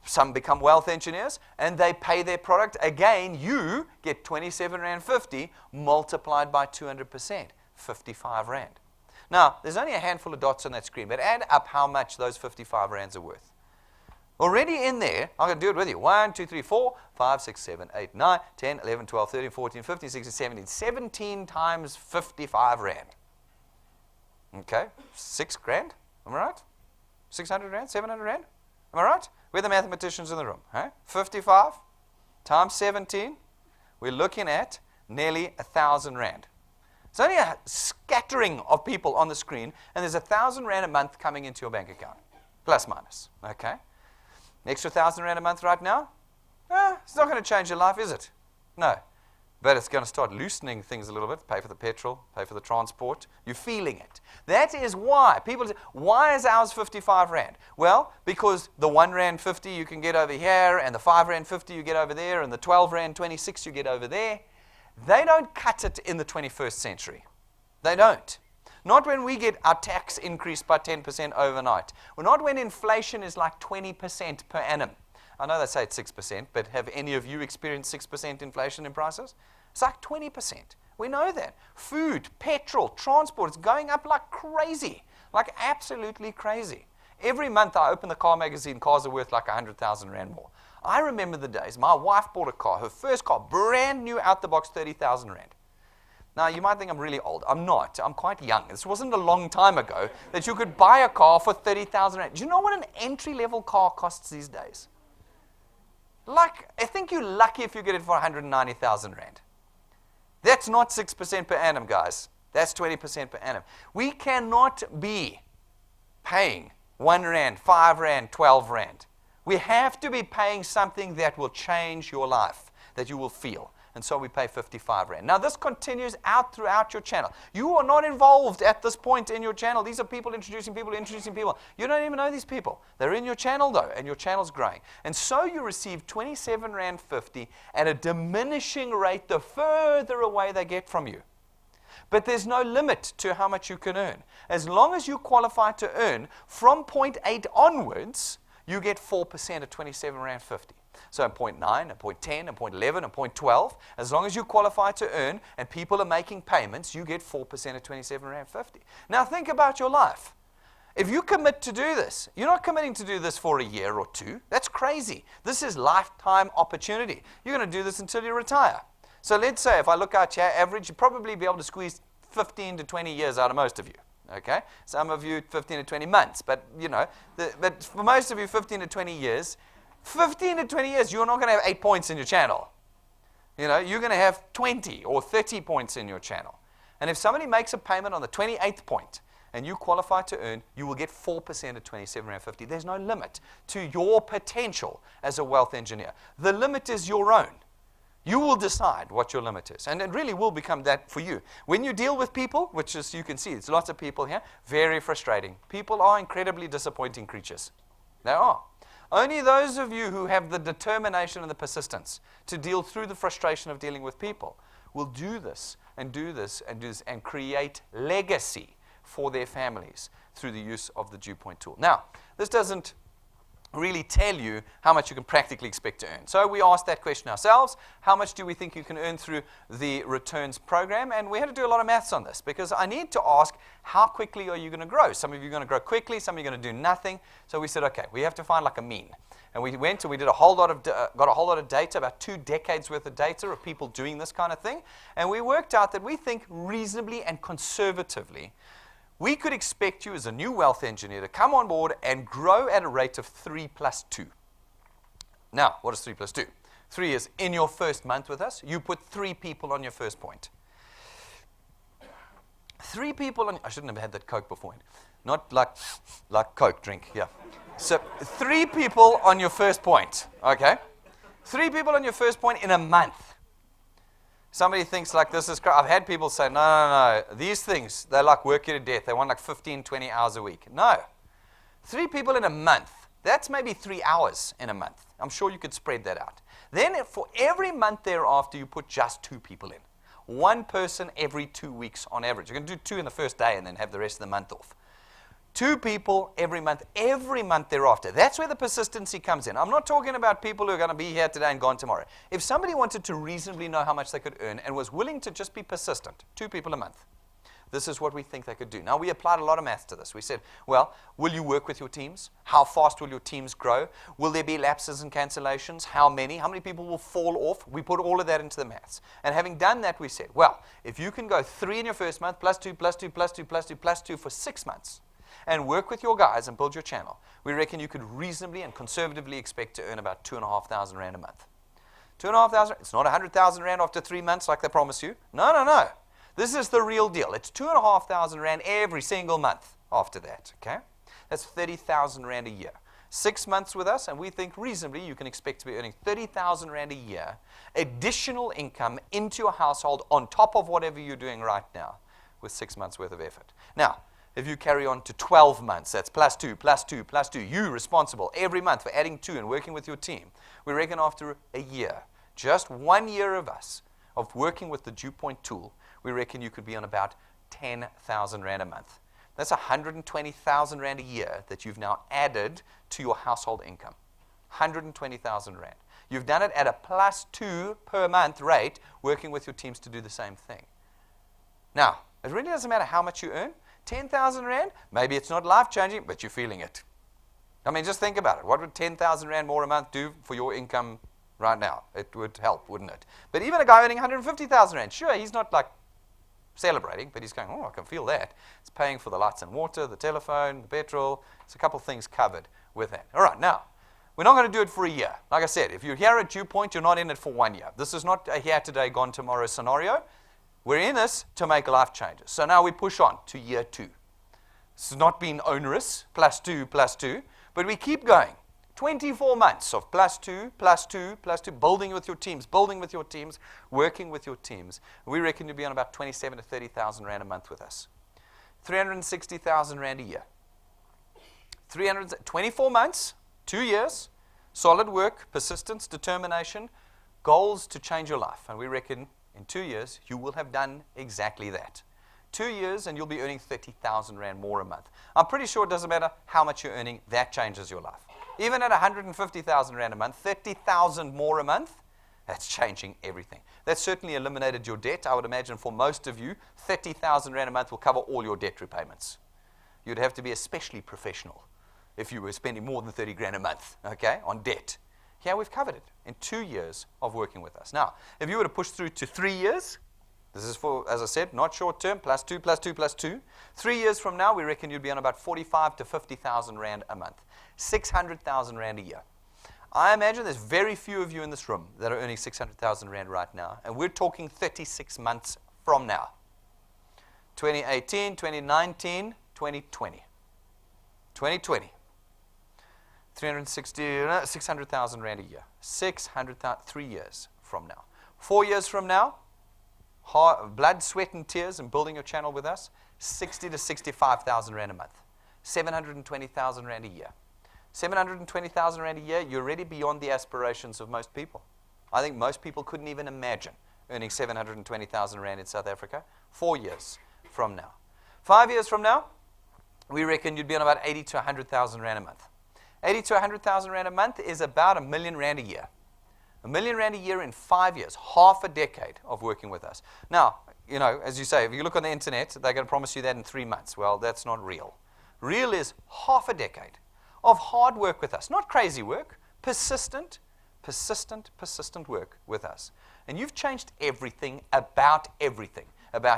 Some become wealth engineers, and they pay their product. Again, you get R27.50 multiplied by 200%, R55. Now, there's only a handful of dots on that screen, but add up how much those R55 are worth. Already in there, I'm going to do it with you. 1, 2, 3, 4, 5, 6, 7, 8, 9, 10, 11, 12, 13, 14, 15, 16, 17. 17 times R55. Okay, 6 grand, am I right? 600 Rand, 700 Rand, am I right? We're the mathematicians in the room. Huh? 55 times 17, we're looking at nearly 1,000 Rand. It's only a scattering of people on the screen, and there's 1,000 Rand a month coming into your bank account, plus minus. Okay? An extra 1,000 Rand a month right now? It's not going to change your life, is it? No. But it's going to start loosening things a little bit. Pay for the petrol, pay for the transport. You're feeling it. That is why. People say, why is ours 55 Rand? Well, because the 1 Rand 50 you can get over here, and the 5 Rand 50 you get over there, and the 12 Rand 26 you get over there. They don't cut it in the 21st century. They don't. Not when we get our tax increased by 10% overnight. Well, not when inflation is like 20% per annum. I know they say it's 6%, but have any of you experienced 6% inflation in prices? It's like 20%. We know that. Food, petrol, transport, it's going up like crazy, like absolutely crazy. Every month I open the car magazine, cars are worth like 100,000 Rand more. I remember the days, my wife bought a car, her first car, brand new out the box, 30,000 Rand. Now, you might think I'm really old. I'm not. I'm quite young. This wasn't a long time ago that you could buy a car for 30,000 Rand. Do you know what an entry-level car costs these days? Like, I think you're lucky if you get it for 190,000 Rand. That's not 6% per annum, guys. That's 20% per annum. We cannot be paying 1 Rand, 5 Rand, 12 Rand. We have to be paying something that will change your life, that you will feel. And so we pay 55 Rand. Now, this continues out throughout your channel. You are not involved at this point in your channel. These are people introducing people, introducing people. You don't even know these people. They're in your channel, though, and your channel's growing. And so you receive 27 Rand 50 at a diminishing rate the further away they get from you. But there's no limit to how much you can earn. As long as you qualify to earn from 0.8 onwards, you get 4% of 27 Rand 50. So at 0.9, at 0.10, at 0.11, at 0.12, as long as you qualify to earn and people are making payments, you get 4% of 27 Rand 50. Now think about your life. If you commit to do this, you're not committing to do this for a year or two. That's crazy. This is lifetime opportunity. You're going to do this until you retire. So let's say if I look out here, average, you'd probably be able to squeeze 15 to 20 years out of most of you. Okay? Some of you 15 to 20 months, but but for most of you 15 to 20 years, you're not going to have 8 points in your channel. You're going to have 20 or 30 points in your channel. And if somebody makes a payment on the 28th point and you qualify to earn, you will get 4% at $27.50. There's no limit to your potential as a wealth engineer. The limit is your own. You will decide what your limit is. And it really will become that for you. When you deal with people, which is, you can see, it's lots of people here, very frustrating. People are incredibly disappointing creatures. They are. Only those of you who have the determination and the persistence to deal through the frustration of dealing with people will do this and do this and do this and create legacy for their families through the use of the DuePoint tool. Now, this doesn't really tell you how much you can practically expect to earn. So we asked that question ourselves. How much do we think you can earn through the returns program? And we had to do a lot of maths on this because I need to ask, how quickly are you going to grow? Some of you are going to grow quickly, some of you are going to do nothing. So we said, okay, we have to find like a mean. And we went and we did got a whole lot of data, about 2 decades worth of data of people doing this kind of thing. And we worked out that we think reasonably and conservatively, we could expect you as a new wealth engineer to come on board and grow at a rate of 3 plus 2. Now, what is 3 plus 2? 3 is in your first month with us, you put 3 people on your first point. 3 people on, I shouldn't have had that Coke beforehand. Not like Coke drink, yeah. So 3 people on your first point, okay? 3 people on your first point in a month. Somebody thinks like this is, I've had people say, no. These things, they like work you to death. They want like 15, 20 hours a week. No. 3 people in a month, that's maybe 3 hours in a month. I'm sure you could spread that out. Then for every month thereafter, you put just 2 people in. 1 person every 2 weeks on average. You're going to do 2 in the first day and then have the rest of the month off. 2 people every month thereafter. That's where the persistency comes in. I'm not talking about people who are going to be here today and gone tomorrow. If somebody wanted to reasonably know how much they could earn and was willing to just be persistent, 2 people a month, this is what we think they could do. Now, we applied a lot of math to this. We said, well, will you work with your teams? How fast will your teams grow? Will there be lapses and cancellations? How many? How many people will fall off? We put all of that into the maths. And having done that, we said, well, if you can go 3 in your first month, plus 2, plus 2, plus 2, plus 2, plus 2 for 6 months, and work with your guys and build your channel, we reckon you could reasonably and conservatively expect to earn about 2,500 Rand a month. 2,500, it's not 100,000 Rand after 3 months like they promise you. No. This is the real deal. It's 2,500 Rand every single month after that, okay? That's 30,000 Rand a year. 6 months with us, and we think reasonably you can expect to be earning 30,000 Rand a year, additional income into your household on top of whatever you're doing right now with 6 months worth of effort. Now, if you carry on to 12 months, that's plus 2, plus 2, plus 2. You responsible every month for adding 2 and working with your team. We reckon after a year, just 1 year of us, of working with the DuePoint tool, we reckon you could be on about 10,000 Rand a month. That's 120,000 Rand a year that you've now added to your household income. 120,000 Rand. You've done it at a plus 2 per month rate, working with your teams to do the same thing. Now, it really doesn't matter how much you earn. 10,000 Rand, maybe it's not life-changing, but you're feeling it. I mean, just think about it. What would 10,000 Rand more a month do for your income right now? It would help, wouldn't it? But even a guy earning 150,000 Rand, sure, he's not like celebrating, but he's going, oh, I can feel that. It's paying for the lights and water, the telephone, the petrol. It's a couple things covered with that. All right, now, we're not going to do it for a year. Like I said, if you're here at DuePoint, you're not in it for 1 year. This is not a here today, gone tomorrow scenario. We're in this to make life changes. So now we push on to year 2. This has not been onerous, plus 2, but we keep going. 24 months of plus 2, plus 2, plus 2, building with your teams, working with your teams. We reckon you'll be on about 27 to 30,000 Rand a month with us. 360,000 Rand a year. 24 months, 2 years, solid work, persistence, determination, goals to change your life. And we reckon in 2 years, you will have done exactly that. 2 years, and you'll be earning 30,000 Rand more a month. I'm pretty sure it doesn't matter how much you're earning, that changes your life. Even at 150,000 Rand a month, 30,000 more a month, that's changing everything. That's certainly eliminated your debt. I would imagine for most of you, 30,000 Rand a month will cover all your debt repayments. You'd have to be especially professional if you were spending more than 30 grand a month, okay, on debt. Here we've covered it in 2 years of working with us. Now, if you were to push through to 3 years, this is for, as I said, not short term, plus 2, plus 2, plus 2. 3 years from now, we reckon you'd be on about 45 to 50,000 Rand a month. 600,000 Rand a year. I imagine there's very few of you in this room that are earning 600,000 Rand right now. And we're talking 36 months from now. 2018, 2019, 2020. 2020. 600,000 Rand a year. 600,000, 3 years from now. 4 years from now, blood, sweat, and tears and building your channel with us, 60 to 65,000 Rand a month. 720,000 Rand a year. 720,000 Rand a year, you're already beyond the aspirations of most people. I think most people couldn't even imagine earning 720,000 Rand in South Africa 4 years from now. 5 years from now, we reckon you'd be on about 80 to 100,000 Rand a month. 80 to 100,000 Rand a month is about R1 million a year. R1 million a year in 5 years, half a decade of working with us. Now, you know, as you say, if you look on the internet, they're going to promise you that in 3 months. Well, that's not real. Real is half a decade of hard work with us. Not crazy work, persistent work with us. And you've changed everything, about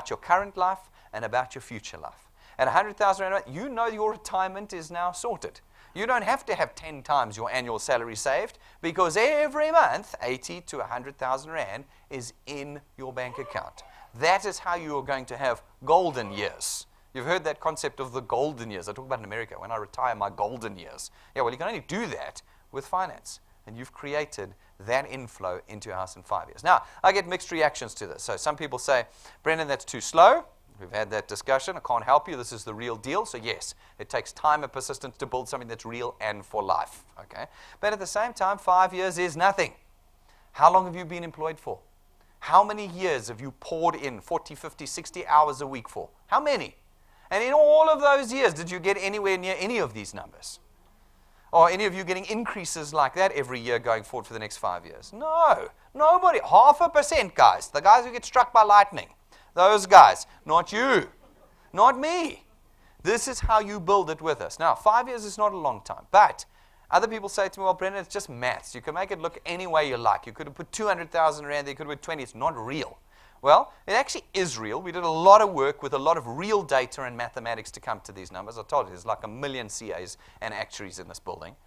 your current life and about your future life. At 100,000 Rand a month, you know your retirement is now sorted. You don't have to have 10 times your annual salary saved because every month, 80 to 100,000 Rand is in your bank account. That is how you are going to have golden years. You've heard that concept of the golden years. I talk about in America, when I retire, my golden years. Yeah, well, you can only do that with finance. And you've created that inflow into your house in 5 years. Now, I get mixed reactions to this. So some people say, Brendan, that's too slow. We've had that discussion. I can't help you. This is the real deal. So yes, it takes time and persistence to build something that's real and for life. Okay? But at the same time, 5 years is nothing. How long have you been employed for? How many years have you poured in 40, 50, 60 hours a week for? How many? And in all of those years, did you get anywhere near any of these numbers? Or any of you getting increases like that every year going forward for the next 5 years? No. Nobody. 0.5%, guys. The guys who get struck by lightning. Those guys. Not you. Not me. This is how you build it with us. Now, 5 years is not a long time. But other people say to me, well, Brendan, it's just maths. You can make it look any way you like. You could have put 200,000 Rand there. You could have put 20. It's not real. Well, it actually is real. We did a lot of work with a lot of real data and mathematics to come to these numbers. I told you, there's like 1 million CAs and actuaries in this building.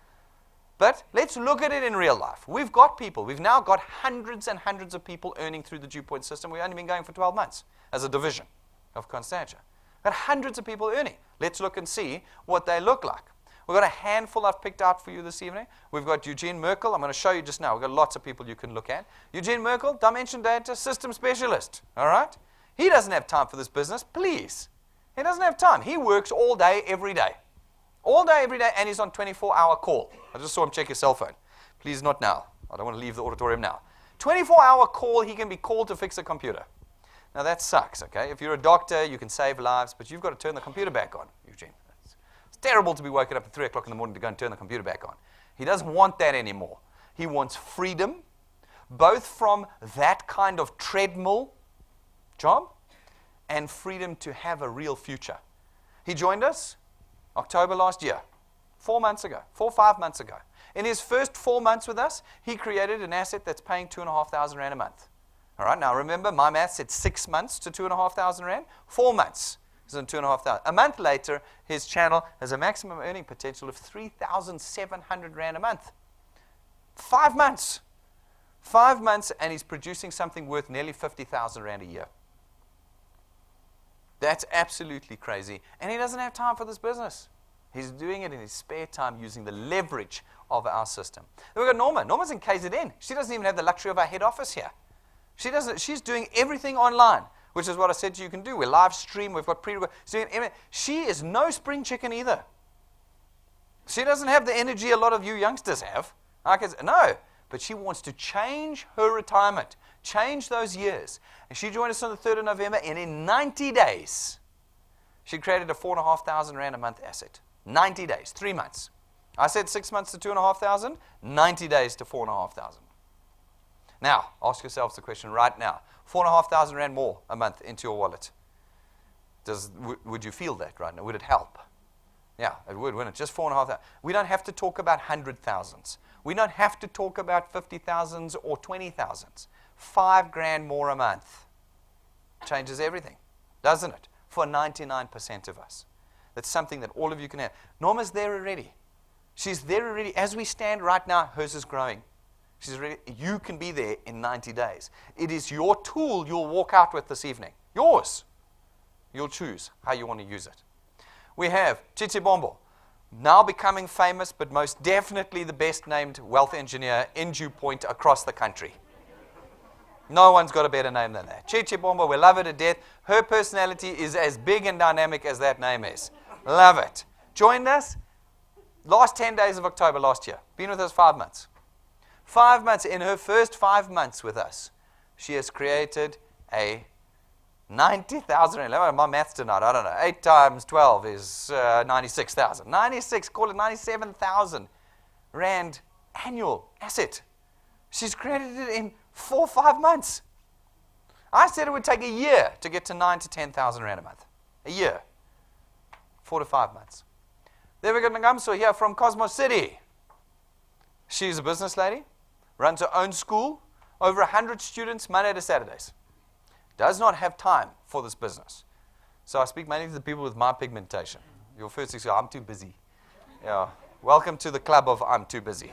But let's look at it in real life. We've got people. We've now got hundreds and hundreds of people earning through the DuePoint system. We've only been going for 12 months as a division of Constantia. We've got hundreds of people earning. Let's look and see what they look like. We've got a handful I've picked out for you this evening. We've got Eugene Merkel. I'm going to show you just now. We've got lots of people you can look at. Eugene Merkel, Dimension Data System Specialist. All right? He doesn't have time for this business. Please. He doesn't have time. He works all day, every day. All day, every day, and he's on 24-hour call. I just saw him check his cell phone. Please not now. I don't want to leave the auditorium now. 24-hour call, he can be called to fix a computer. Now, that sucks, okay? If you're a doctor, you can save lives, but you've got to turn the computer back on, Eugene. It's terrible to be woken up at 3 o'clock in the morning to go and turn the computer back on. He doesn't want that anymore. He wants freedom, both from that kind of treadmill job and freedom to have a real future. He joined us October last year, 4 months ago, 4 or 5 months ago. In his first 4 months with us, he created an asset that's paying 2,500 Rand a month. All right, now remember, my math said 6 months to 2,500 Rand, 4 months. Is on 2,500. A month later, his channel has a maximum earning potential of 3,700 Rand a month. 5 months. 5 months, and he's producing something worth nearly 50,000 Rand a year. That's absolutely crazy. And he doesn't have time for this business. He's doing it in his spare time using the leverage of our system. Then we've got Norma. Norma's in KZN. She doesn't even have the luxury of our head office here. She's doing everything online, which is what I said to you can do. We live stream. We've got she is no spring chicken either. She doesn't have the energy a lot of you youngsters have. No, but she wants to change her retirement, change those years. And she joined us on the 3rd of November, and in 90 days, she created a 4,500 Rand a month asset. 90 days, 3 months. I said 6 months to 2,500, 90 days to 4,500. Now, ask yourselves the question right now. 4,500 Rand more a month into your wallet. Would you feel that right now? Would it help? Yeah, it would, wouldn't it? Just 4,500. We don't have to talk about 100,000s. We don't have to talk about 50,000s or 20,000s. $5,000 more a month changes everything, doesn't it? For 99% of us. That's something that all of you can have. Norma's there already. She's there already. As we stand right now, hers is growing. She's ready. You can be there in 90 days. It is your tool you'll walk out with this evening. Yours. You'll choose how you want to use it. We have Chichi Bombo, now becoming famous, but most definitely the best named wealth engineer in DuePoint across the country. No one's got a better name than that. Chichi Bombo, we love her to death. Her personality is as big and dynamic as that name is. Love it. Joined us last 10 days of October last year. Been with us 5 months. 5 months. In her first 5 months with us, she has created a 90,000. My maths tonight, I don't know. 8 times 12 is 96,000. 96, call it 97,000 Rand annual asset. She's created it in 4 or 5 months. I said it would take a year to get to 9,000 to 10,000 Rand a month. A year. 4 to 5 months. Then we got Ngamso here from Cosmos City. She's a business lady, runs her own school, over 100 students Monday to Saturdays. Does not have time for this business. So I speak mainly to the people with my pigmentation. Your first thing is, I'm too busy. Yeah. Welcome to the club of I'm too busy.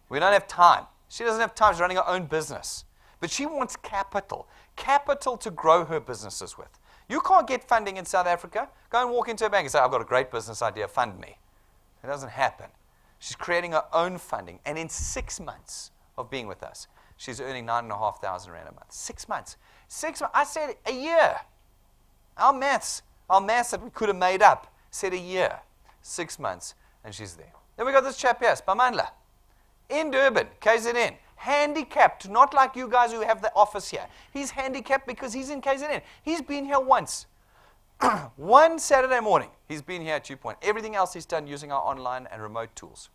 We don't have time. She doesn't have time. She's running her own business. But she wants capital. Capital to grow her businesses with. You can't get funding in South Africa. Go and walk into a bank and say, I've got a great business idea, fund me. It doesn't happen. She's creating her own funding. And in 6 months of being with us, she's earning 9,500 Rand a month. 6 months. 6 months. I said a year. Our maths that we could have made up said a year. 6 months, and she's there. Then we got this chap here, Spamandla, in Durban, KZN. Handicapped, not like you guys who have the office here. He's handicapped because he's in KZN. He's been here once. One Saturday morning, he's been here at DuePoint. Everything else he's done using our online and remote tools.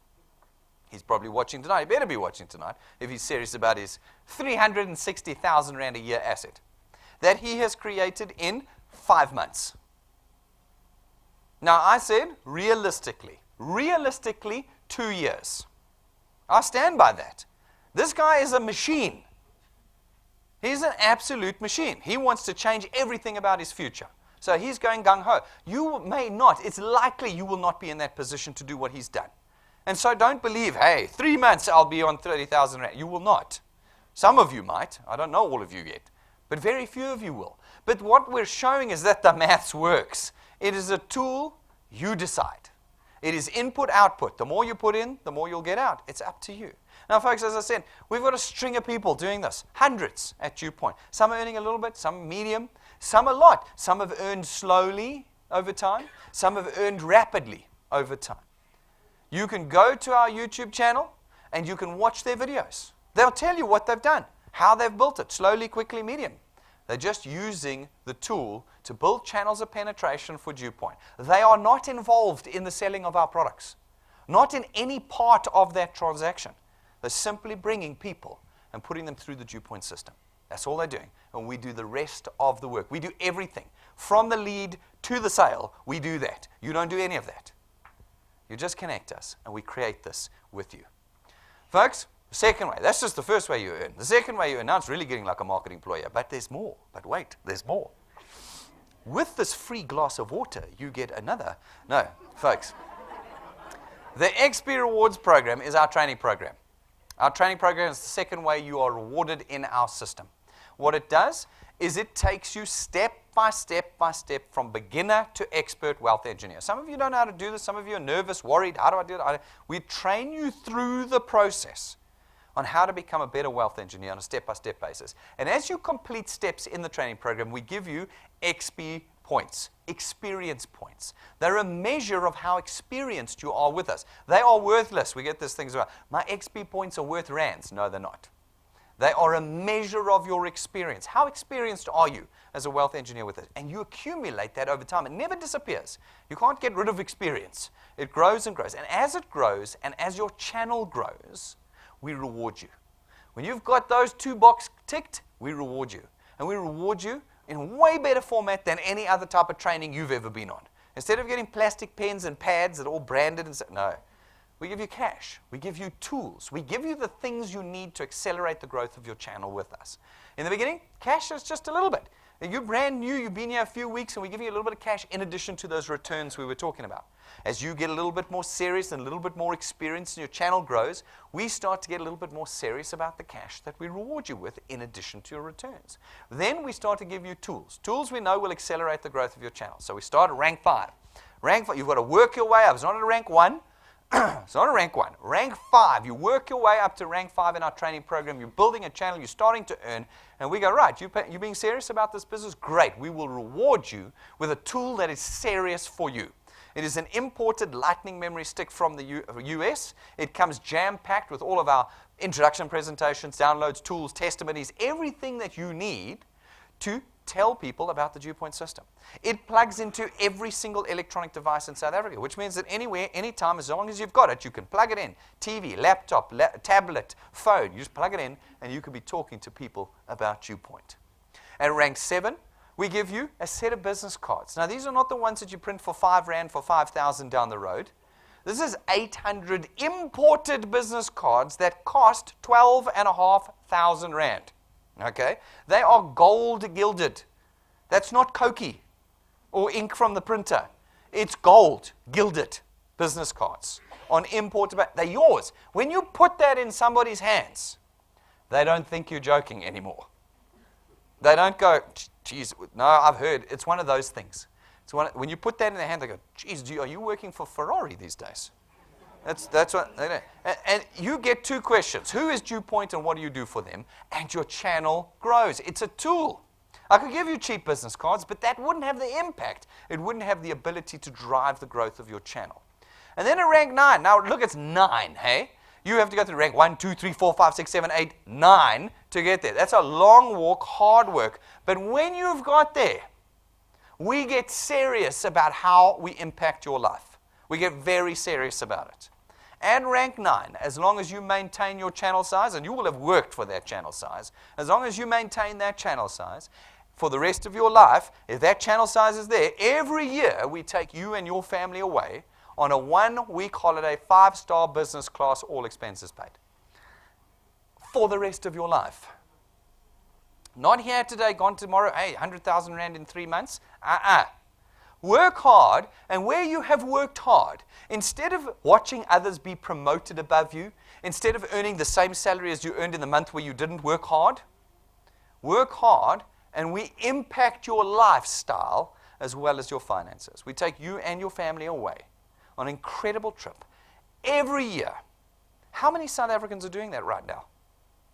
He's probably watching tonight. He better be watching tonight if he's serious about his 360,000 Rand a year asset that he has created in 5 months. Now, I said realistically 2 years. I stand by that. This guy is a machine. He's an absolute machine. He wants to change everything about his future. So he's going gung-ho. You may not. It's likely you will not be in that position to do what he's done. And so don't believe, hey, 3 months I'll be on 30,000 Rand. You will not. Some of you might. I don't know all of you yet. But very few of you will. But what we're showing is that the maths works. It is a tool. You decide. It is input-output. The more you put in, the more you'll get out. It's up to you. Now, folks, as I said, we've got a string of people doing this. Hundreds at DuePoint. Some are earning a little bit, some medium, some a lot. Some have earned slowly over time. Some have earned rapidly over time. You can go to our YouTube channel and you can watch their videos. They'll tell you what they've done, how they've built it, slowly, quickly, medium. They're just using the tool to build channels of penetration for DuePoint. They are not involved in the selling of our products, not in any part of that transaction. They're simply bringing people and putting them through the DuePoint system. That's all they're doing. And we do the rest of the work. We do everything. From the lead to the sale, we do that. You don't do any of that. You just connect us, and we create this with you. Folks, the second way, that's just the first way you earn. The second way you earn, now it's really getting like a marketing employer, but there's more. But wait, there's more. With this free glass of water, you get another. No, folks. The XP Rewards program is our training program. Our training program is the second way you are rewarded in our system. What it does is it takes you step by step from beginner to expert wealth engineer. Some of you don't know how to do this. Some of you are nervous, worried. How do I do it? We train you through the process on how to become a better wealth engineer on a step-by-step basis. And as you complete steps in the training program, we give you XP points, experience points. They're a measure of how experienced you are with us. They are worthless. We get this thing as well. My XP points are worth rands. No, they're not. They are a measure of your experience. How experienced are you as a wealth engineer with it? And you accumulate that over time. It never disappears. You can't get rid of experience. It grows and grows. And as it grows, and as your channel grows, we reward you. When you've got those 2 boxes ticked, we reward you. And we reward you in way better format than any other type of training you've ever been on. Instead of getting plastic pens and pads that are all branded and no. We give you cash. We give you tools. We give you the things you need to accelerate the growth of your channel with us. In the beginning, cash is just a little bit. You're brand new, you've been here a few weeks, and we give you a little bit of cash in addition to those returns we were talking about. As you get a little bit more serious and a little bit more experience and your channel grows, we start to get a little bit more serious about the cash that we reward you with in addition to your returns. Then we start to give you tools. Tools we know will accelerate the growth of your channel. So we start at rank 5. Rank 5, you've got to work your way up. It's not at rank 1. It's not a rank 1. Rank 5, you work your way up to rank 5 in our training program. You're building a channel. You're starting to earn. And we go, right, you're being serious about this business? Great. We will reward you with a tool that is serious for you. It is an imported lightning memory stick from the US. It comes jam-packed with all of our introduction presentations, downloads, tools, testimonies, everything that you need to tell people about the DuePoint system. It plugs into every single electronic device in South Africa, which means that anywhere, anytime, as long as you've got it, you can plug it in. TV, laptop, tablet, phone. You just plug it in, and you can be talking to people about DuePoint. At rank 7, we give you a set of business cards. Now, these are not the ones that you print for 5 Rand for 5,000 down the road. This is 800 imported business cards that cost 12,500 Rand. Okay? They are gold gilded. That's not Cokie or ink from the printer. It's gold gilded business cards on imported. They're yours. When you put that in somebody's hands, they don't think you're joking anymore. They don't go, geez, no, I've heard. It's one of those things. When you put that in their hand, they go, geez, are you working for Ferrari these days? That's what they do. And you get 2 questions. Who is DuePoint and what do you do for them? And your channel grows. It's a tool. I could give you cheap business cards, but that wouldn't have the impact. It wouldn't have the ability to drive the growth of your channel. And then at rank 9, now look, it's 9, hey? You have to go through rank 1, 2, 3, 4, 5, 6, 7, 8, 9 to get there. That's a long walk, hard work. But when you've got there, we get serious about how we impact your life. We get very serious about it. And rank 9, as long as you maintain your channel size, and you will have worked for that channel size, as long as you maintain that channel size, for the rest of your life, if that channel size is there, every year we take you and your family away on a 1-week holiday, 5-star business class, all expenses paid. For the rest of your life. Not here today, gone tomorrow, hey, 100,000 Rand in 3 months. Work hard, and where you have worked hard, instead of watching others be promoted above you, instead of earning the same salary as you earned in the month where you didn't work hard, and we impact your lifestyle as well as your finances. We take you and your family away on an incredible trip every year. How many South Africans are doing that right now?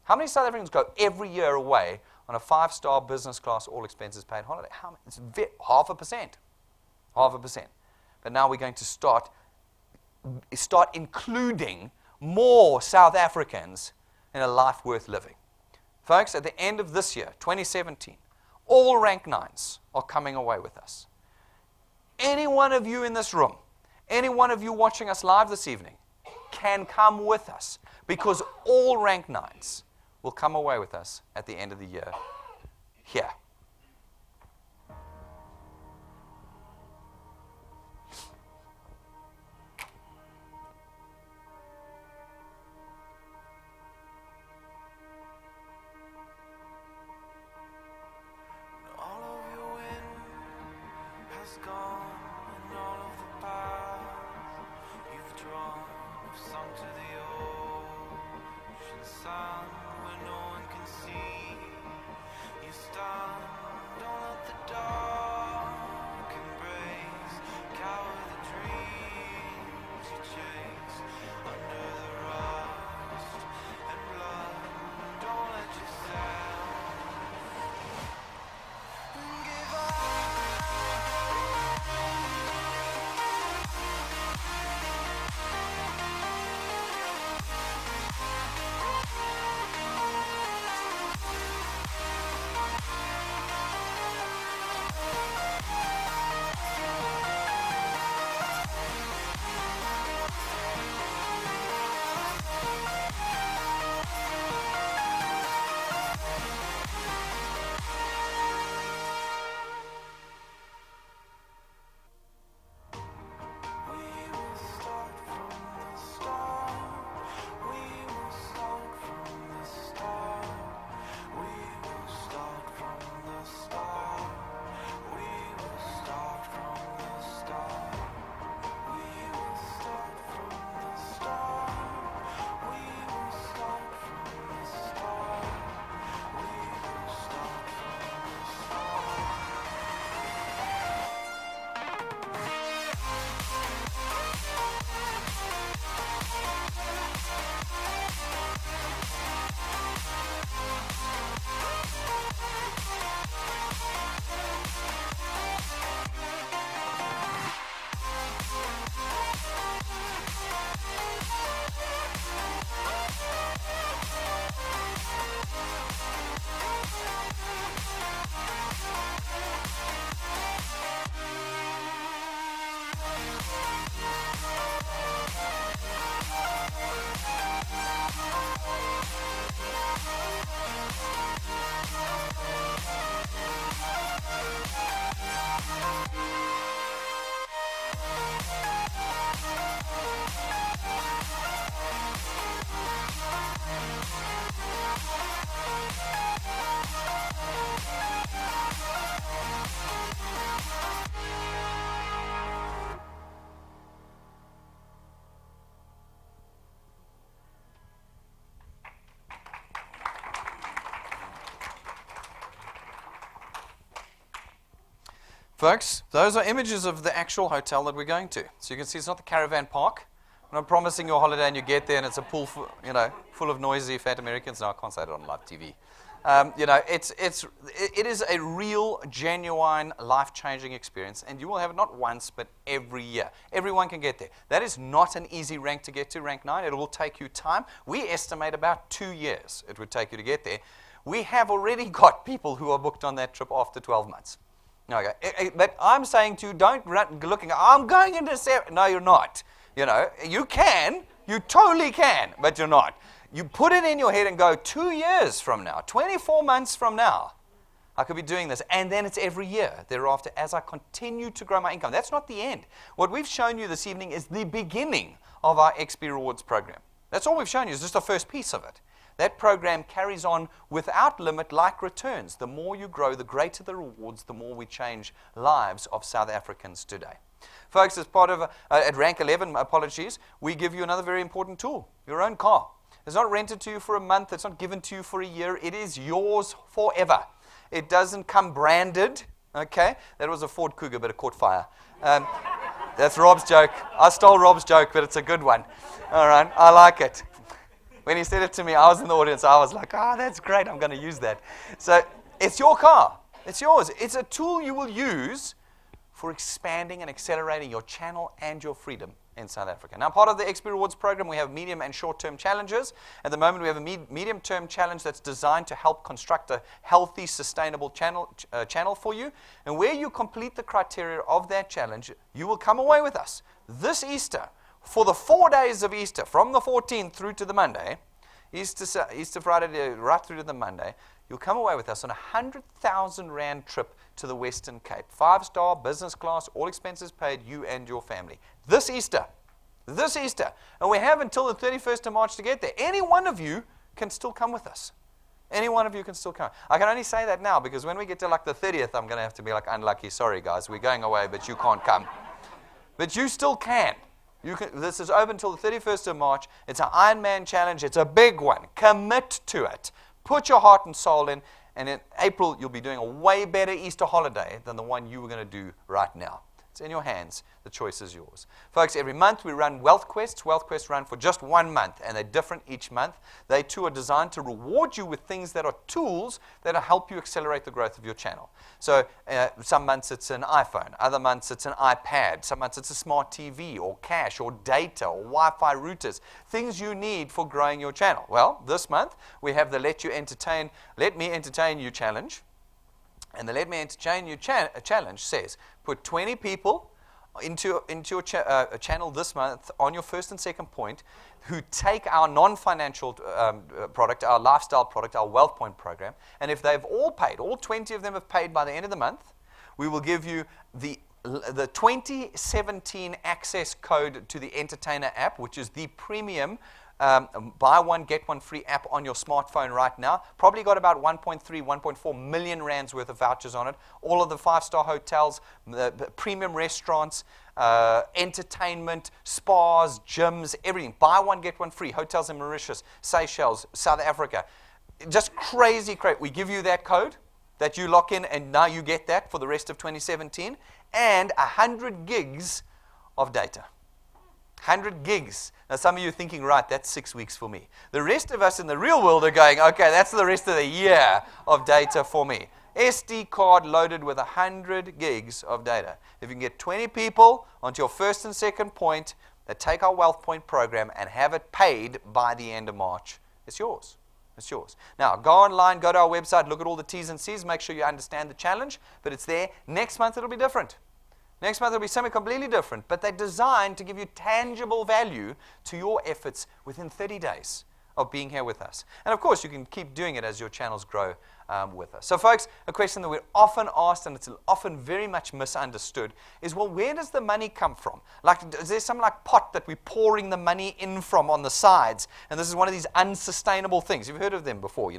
How many South Africans go every year away on a 5-star business class, all expenses paid holiday? It's 0.5%. 0.5%. But now we're going to start including more South Africans in a life worth living. Folks, at the end of this year, 2017, all rank 9s are coming away with us. Any one of you in this room, any one of you watching us live this evening can come with us because all rank 9s will come away with us at the end of the year here. Folks, those are images of the actual hotel that we're going to. So you can see it's not the caravan park. I'm not promising you a holiday and you get there and it's a pool full of noisy fat Americans. No, I can't say that on live TV. It is a real, genuine, life-changing experience, and you will have it not once, but every year. Everyone can get there. That is not an easy rank to get to, rank 9. It will take you time. We estimate about 2 years it would take you to get there. We have already got people who are booked on that trip after 12 months. Okay. But I'm saying to you, don't run looking, I'm going into 7. No, you're not. You can. You totally can, but you're not. You put it in your head and go 2 years from now, 24 months from now, I could be doing this. And then it's every year thereafter as I continue to grow my income. That's not the end. What we've shown you this evening is the beginning of our XP Rewards program. That's all we've shown you is just the first piece of it. That program carries on without limit like returns. The more you grow, the greater the rewards, the more we change lives of South Africans today. Folks, as part of, at rank 11, apologies, we give you another very important tool, your own car. It's not rented to you for a month. It's not given to you for a year. It is yours forever. It doesn't come branded, okay? That was a Ford Cougar, but it caught fire. That's Rob's joke. I stole Rob's joke, but it's a good one. All right, I like it. When he said it to me, I was in the audience. I was like, that's great. I'm going to use that. So it's your car. It's yours. It's a tool you will use for expanding and accelerating your channel and your freedom in South Africa. Now, part of the XP Rewards program, we have medium and short-term challenges. At the moment, we have a medium-term challenge that's designed to help construct a healthy, sustainable channel for you. And where you complete the criteria of that challenge, you will come away with us this Easter, for the 4 days of Easter, from the 14th through to the Monday, Easter Friday right through to the Monday, you'll come away with us on a 100,000 Rand trip to the Western Cape. 5-star, business class, all expenses paid, you and your family. This Easter. And we have until the 31st of March to get there. Any one of you can still come with us. Any one of you can still come. I can only say that now because when we get to like the 30th, I'm going to have to be like, unlucky, sorry guys, we're going away, but you can't come. But you still can. This is open until the 31st of March. It's an Ironman challenge. It's a big one. Commit to it. Put your heart and soul in. And in April, you'll be doing a way better Easter holiday than the one you were going to do right now. It's in your hands. The choice is yours. Folks, every month we run Wealth Quests. Wealth Quests run for just 1 month, and they're different each month. They too are designed to reward you with things that are tools that will help you accelerate the growth of your channel. So some months it's an iPhone. Other months it's an iPad. Some months it's a smart TV or cash or data or Wi-Fi routers. Things you need for growing your channel. Well, this month we have the Let Me Entertain You challenge. And the Let Me Entertain You challenge says, put 20 people into your channel this month on your first and second point who take our non-financial product, our lifestyle product, our WealthPoint program. And if they've all paid, all 20 of them have paid by the end of the month, we will give you the 2017 access code to the Entertainer app, which is the premium buy one, get one free app on your smartphone right now. Probably got about 1.3, 1.4 million rands worth of vouchers on it. All of the 5-star hotels, the premium restaurants, entertainment, spas, gyms, everything. Buy one, get one free. Hotels in Mauritius, Seychelles, South Africa. Just crazy. We give you that code that you lock in, and now you get that for the rest of 2017, and 100 gigs of data. 100 gigs. Now, some of you are thinking, right, that's 6 weeks for me. The rest of us in the real world are going, okay, that's the rest of the year of data for me. SD card loaded with 100 gigs of data. If you can get 20 people onto your first and second point that take our WealthPoint program and have it paid by the end of March, it's yours. It's yours. Now, go online, go to our website, look at all the T's and C's, make sure you understand the challenge, but it's there. Next month, it'll be different. Next month, it'll be something completely different, but they're designed to give you tangible value to your efforts within 30 days of being here with us. And of course, you can keep doing it as your channels grow with us. So folks, a question that we're often asked, and it's often very much misunderstood, is, well, where does the money come from? Like, is there some like pot that we're pouring the money in from on the sides? And this is one of these unsustainable things. You've heard of them before,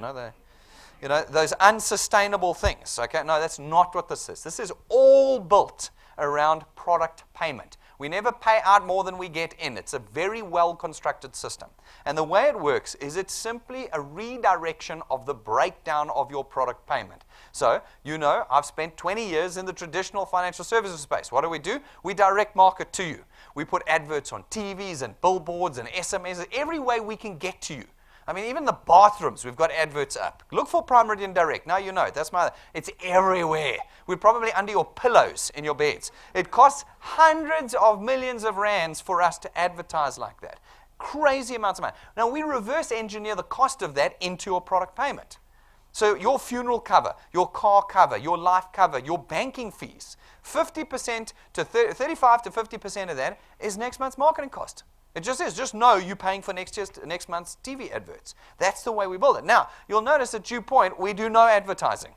those unsustainable things. Okay, no, that's not what this is. This is all built around product payment. We never pay out more than we get in. It's a very well-constructed system. And the way it works is it's simply a redirection of the breakdown of your product payment. So, I've spent 20 years in the traditional financial services space. What do? We direct market to you. We put adverts on TVs and billboards and SMSs, every way we can get to you. I mean, even the bathrooms, we've got adverts up. Look for Prime Meridian Direct. Now you know it. It's everywhere. We're probably under your pillows in your beds. It costs hundreds of millions of rands for us to advertise like that. Crazy amounts of money. Now, we reverse engineer the cost of that into your product payment. So your funeral cover, your car cover, your life cover, your banking fees, 50% to 35 to 50% of that is next month's marketing cost. It just is. Just know you're paying for next month's TV adverts. That's the way we build it. Now, you'll notice at DuePoint, we do no advertising.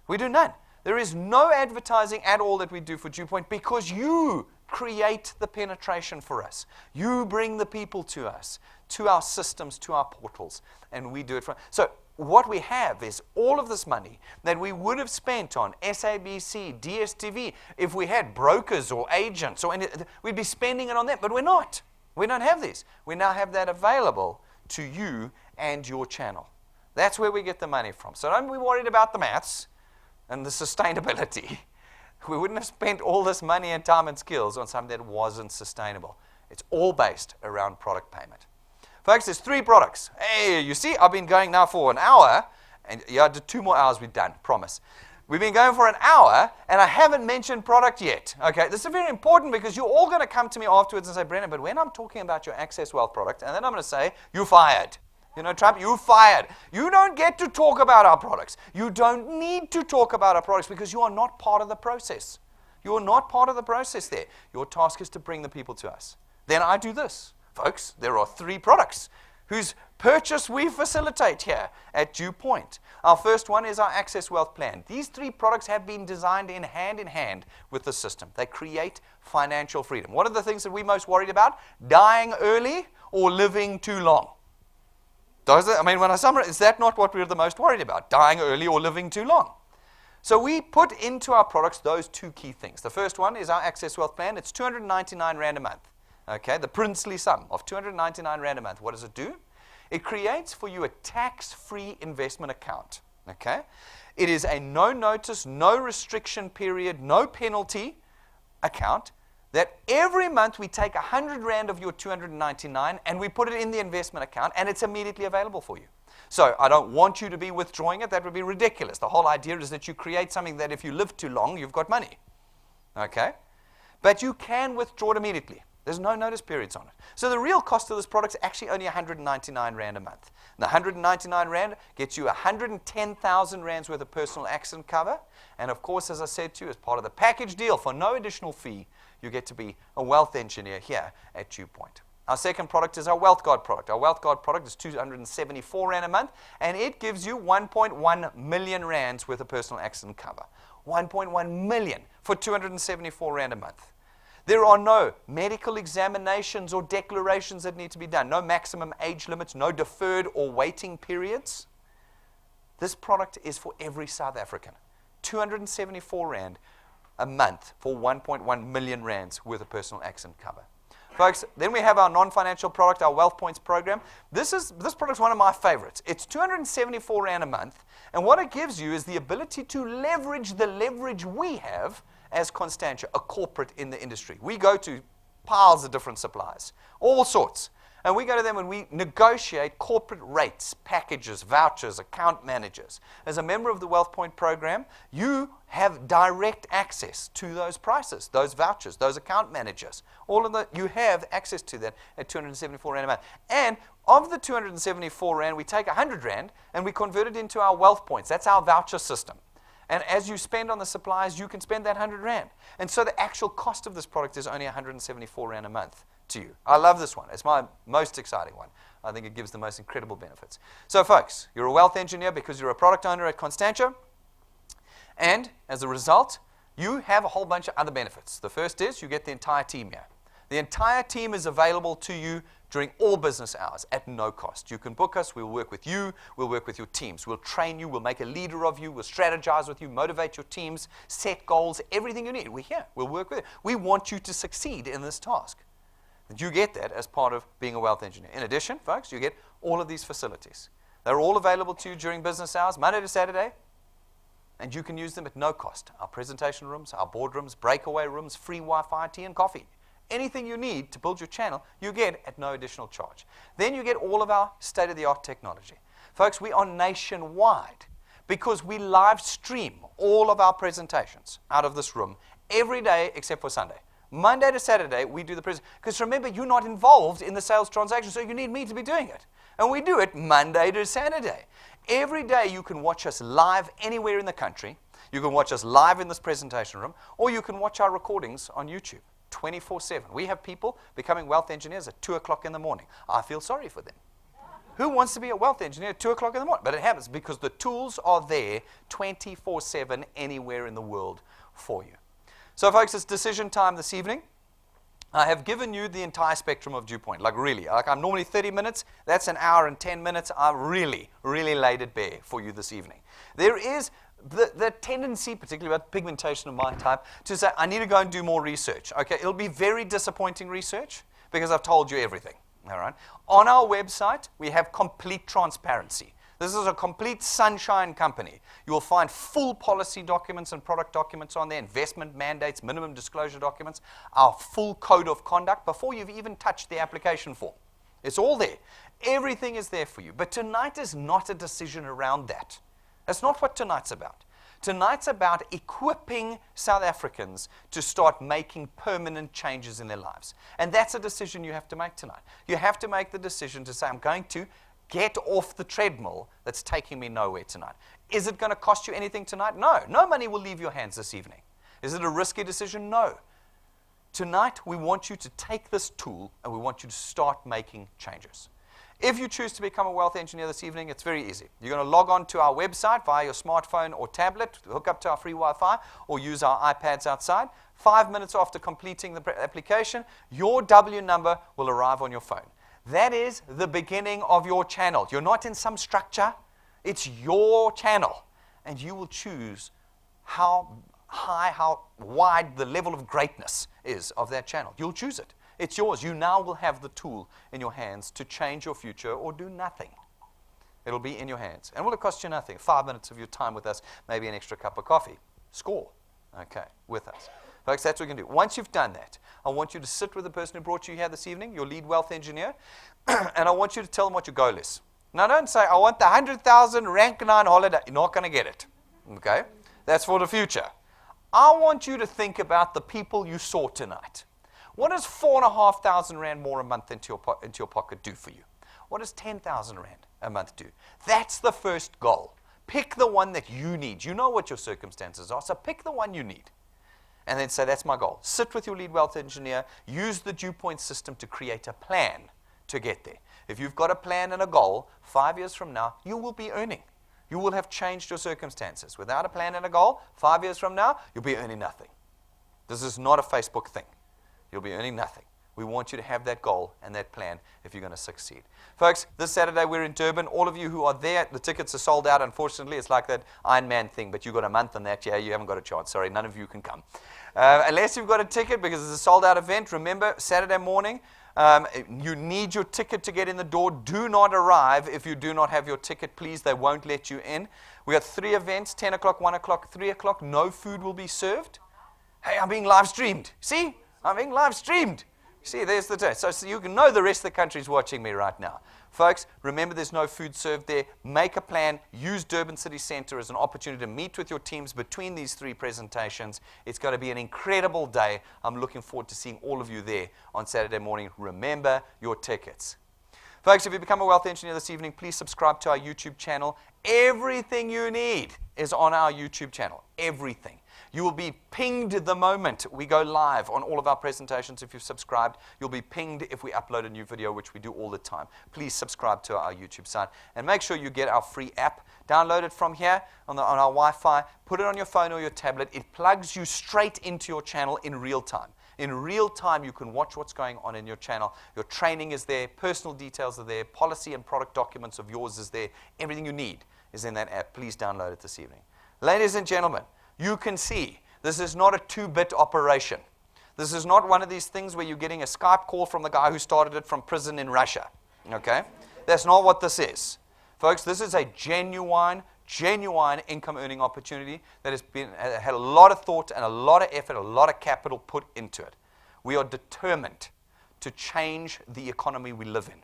We do none. There is no advertising at all that we do for DuePoint because you create the penetration for us. You bring the people to us, to our systems, to our portals, and we do it for. So what we have is all of this money that we would have spent on SABC, DSTV, if we had brokers or agents, we'd be spending it on them, but we're not. We don't have these. We now have that available to you and your channel. That's where we get the money from. So don't be worried about the maths and the sustainability. We wouldn't have spent all this money and time and skills on something that wasn't sustainable. It's all based around product payment. Folks, there's 3 products. Hey, you see, I've been going now for an hour, and 2 more hours we're done, promise. We've been going for an hour, and I haven't mentioned product yet. Okay, this is very important because you're all going to come to me afterwards and say, Brennan, but when I'm talking about your Access Wealth product, and then I'm going to say, you're fired. Trump, you're fired. You don't get to talk about our products. You don't need to talk about our products because you are not part of the process. You are not part of the process there. Your task is to bring the people to us. Then I do this. Folks, there are 3 products whose purchase we facilitate here at DuePoint. Our first one is our Access Wealth Plan. These 3 products have been designed in hand with the system. They create financial freedom. What are the things that we're most worried about? Dying early or living too long? When I summarize, is that not what we're the most worried about? Dying early or living too long? So we put into our products those 2 key things. The first one is our Access Wealth Plan. It's 299 Rand a month. Okay, the princely sum of 299 Rand a month. What does it do? It creates for you a tax-free investment account. Okay? It is a no notice, no restriction period, no penalty account that every month we take 100 Rand of your 299 and we put it in the investment account and it's immediately available for you. So I don't want you to be withdrawing it. That would be ridiculous. The whole idea is that you create something that if you live too long, you've got money. Okay? But you can withdraw it immediately. There's no notice periods on it. So the real cost of this product is actually only 199 Rand a month. And the 199 Rand gets you 110,000 Rands worth of personal accident cover. And of course, as I said to you, as part of the package deal, for no additional fee, you get to be a wealth engineer here at DuePoint. Our second product is our Wealth Guard product. Our Wealth Guard product is 274 Rand a month, and it gives you 1.1 million Rands worth of personal accident cover. 1.1 million for 274 Rand a month. There are no medical examinations or declarations that need to be done. No maximum age limits, no deferred or waiting periods. This product is for every South African. 274 Rand a month for 1.1 million Rands worth of personal accident cover. Folks, then we have our non-financial product, our Wealth Points program. This product is one of my favorites. It's 274 Rand a month, and what it gives you is the ability to leverage the leverage we have as Constantia, a corporate in the industry. We go to piles of different suppliers, all sorts. And we go to them and we negotiate corporate rates, packages, vouchers, account managers. As a member of the Wealth Point program, you have direct access to those prices, those vouchers, those account managers. All of that, you have access to that at 274 Rand a month. And of the 274 Rand, we take 100 Rand and we convert it into our Wealth Points. That's our voucher system. And as you spend on the suppliers, you can spend that 100 Rand. And so the actual cost of this product is only 174 Rand a month to you. I love this one. It's my most exciting one. I think it gives the most incredible benefits. So folks, you're a wealth engineer because you're a product owner at Constantia. And as a result, you have a whole bunch of other benefits. The first is you get the entire team here. The entire team is available to you during all business hours at no cost. You can book us. We'll work with you. We'll work with your teams. We'll train you. We'll make a leader of you. We'll strategize with you, motivate your teams, set goals, everything you need. We're here. We'll work with you. We want you to succeed in this task. And you get that as part of being a wealth engineer. In addition, folks, you get all of these facilities. They're all available to you during business hours, Monday to Saturday, and you can use them at no cost. Our presentation rooms, our boardrooms, breakaway rooms, free Wi-Fi, tea and coffee. Anything you need to build your channel, you get at no additional charge. Then you get all of our state-of-the-art technology. Folks, we are nationwide because we live stream all of our presentations out of this room every day except for Sunday. Monday to Saturday, we do the presentation. Because remember, you're not involved in the sales transaction, so you need me to be doing it. And we do it Monday to Saturday. Every day you can watch us live anywhere in the country. You can watch us live in this presentation room, or you can watch our recordings on YouTube 24/7. We have people becoming wealth engineers at 2 o'clock in the morning. I feel sorry for them. Who wants to be a wealth engineer at 2 o'clock in the morning? But it happens because the tools are there 24/7 anywhere in the world for you. So, folks, it's decision time this evening. I have given you the entire spectrum of DuePoint, like really. Like I'm normally 30 minutes. That's an hour and 10 minutes. I've really laid it bare for you this evening. There is the tendency, particularly about pigmentation of my type, to say, I need to go and do more research. Okay, it'll be very disappointing research because I've told you everything. All right. On our website, we have complete transparency. This is a complete sunshine company. You will find full policy documents and product documents on there, investment mandates, minimum disclosure documents, our full code of conduct before you've even touched the application form. It's all there. Everything is there for you. But tonight is not a decision around that. That's not what tonight's about. Tonight's about equipping South Africans to start making permanent changes in their lives. And that's a decision you have to make tonight. You have to make the decision to say, I'm going to get off the treadmill that's taking me nowhere tonight. Is it going to cost you anything tonight? No. No money will leave your hands this evening. Is it a risky decision? No. Tonight, we want you to take this tool and we want you to start making changes. If you choose to become a wealth engineer this evening, it's very easy. You're going to log on to our website via your smartphone or tablet, hook up to our free Wi-Fi, or use our iPads outside. 5 minutes after completing the application, your W number will arrive on your phone. That is the beginning of your channel. You're not in some structure. It's your channel. And you will choose how high, how wide the level of greatness is of that channel. You'll choose it. It's yours. You now will have the tool in your hands to change your future or do nothing. It'll be in your hands. And will it cost you nothing? 5 minutes of your time with us, maybe an extra cup of coffee. Score. Okay, with us. Folks, that's what we can do. Once you've done that, I want you to sit with the person who brought you here this evening, your lead wealth engineer, and I want you to tell them what your goal is. Now, don't say, I want the 100,000 rank 9 holiday. You're not going to get it. Okay? That's for the future. I want you to think about the people you saw tonight. What does 4,500 rand more a month into your pocket do for you? What does 10,000 rand a month do? That's the first goal. Pick the one that you need. You know what your circumstances are, so pick the one you need. And then say, that's my goal. Sit with your lead wealth engineer. Use the DuePoint system to create a plan to get there. If you've got a plan and a goal, 5 years from now, you will be earning. You will have changed your circumstances. Without a plan and a goal, 5 years from now, you'll be earning nothing. This is not a Facebook thing. You'll be earning nothing. We want you to have that goal and that plan if you're going to succeed. Folks, this Saturday we're in Durban. All of you who are there, the tickets are sold out. Unfortunately, it's like that Iron Man thing, but you've got a month on that. Yeah, you haven't got a chance. Sorry, none of you can come. Unless you've got a ticket, because it's a sold-out event. Remember, Saturday morning, you need your ticket to get in the door. Do not arrive if you do not have your ticket, please. They won't let you in. We have 3 events, 10 o'clock, 1 o'clock, 3 o'clock. No food will be served. Hey, I'm being live streamed. See? I'm being live streamed. See, there's the test. So you can know the rest of the country's watching me right now. Folks, remember there's no food served there. Make a plan. Use Durban City Centre as an opportunity to meet with your teams between these 3 presentations. It's going to be an incredible day. I'm looking forward to seeing all of you there on Saturday morning. Remember your tickets. Folks, if you become a wealth engineer this evening, please subscribe to our YouTube channel. Everything you need is on our YouTube channel. Everything. You will be pinged the moment we go live on all of our presentations. If you've subscribed, you'll be pinged if we upload a new video, which we do all the time. Please subscribe to our YouTube site. And make sure you get our free app. Download it from here on our Wi-Fi. Put it on your phone or your tablet. It plugs you straight into your channel in real time. In real time, you can watch what's going on in your channel. Your training is there. Personal details are there. Policy and product documents of yours is there. Everything you need is in that app. Please download it this evening. Ladies and gentlemen, you can see this is not a 2-bit operation. This is not one of these things where you're getting a Skype call from the guy who started it from prison in Russia. Okay? That's not what this is. Folks, this is a genuine income earning opportunity that has had a lot of thought and a lot of effort, a lot of capital put into it. We are determined to change the economy we live in.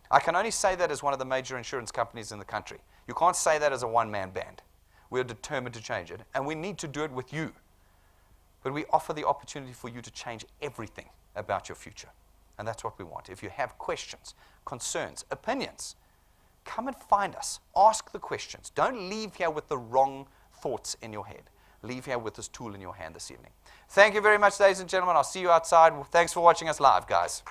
I can only say that as one of the major insurance companies in the country. You can't say that as a one-man band. We are determined to change it, and we need to do it with you. But we offer the opportunity for you to change everything about your future, and that's what we want. If you have questions, concerns, opinions, come and find us. Ask the questions. Don't leave here with the wrong thoughts in your head. Leave here with this tool in your hand this evening. Thank you very much, ladies and gentlemen. I'll see you outside. Thanks for watching us live, guys.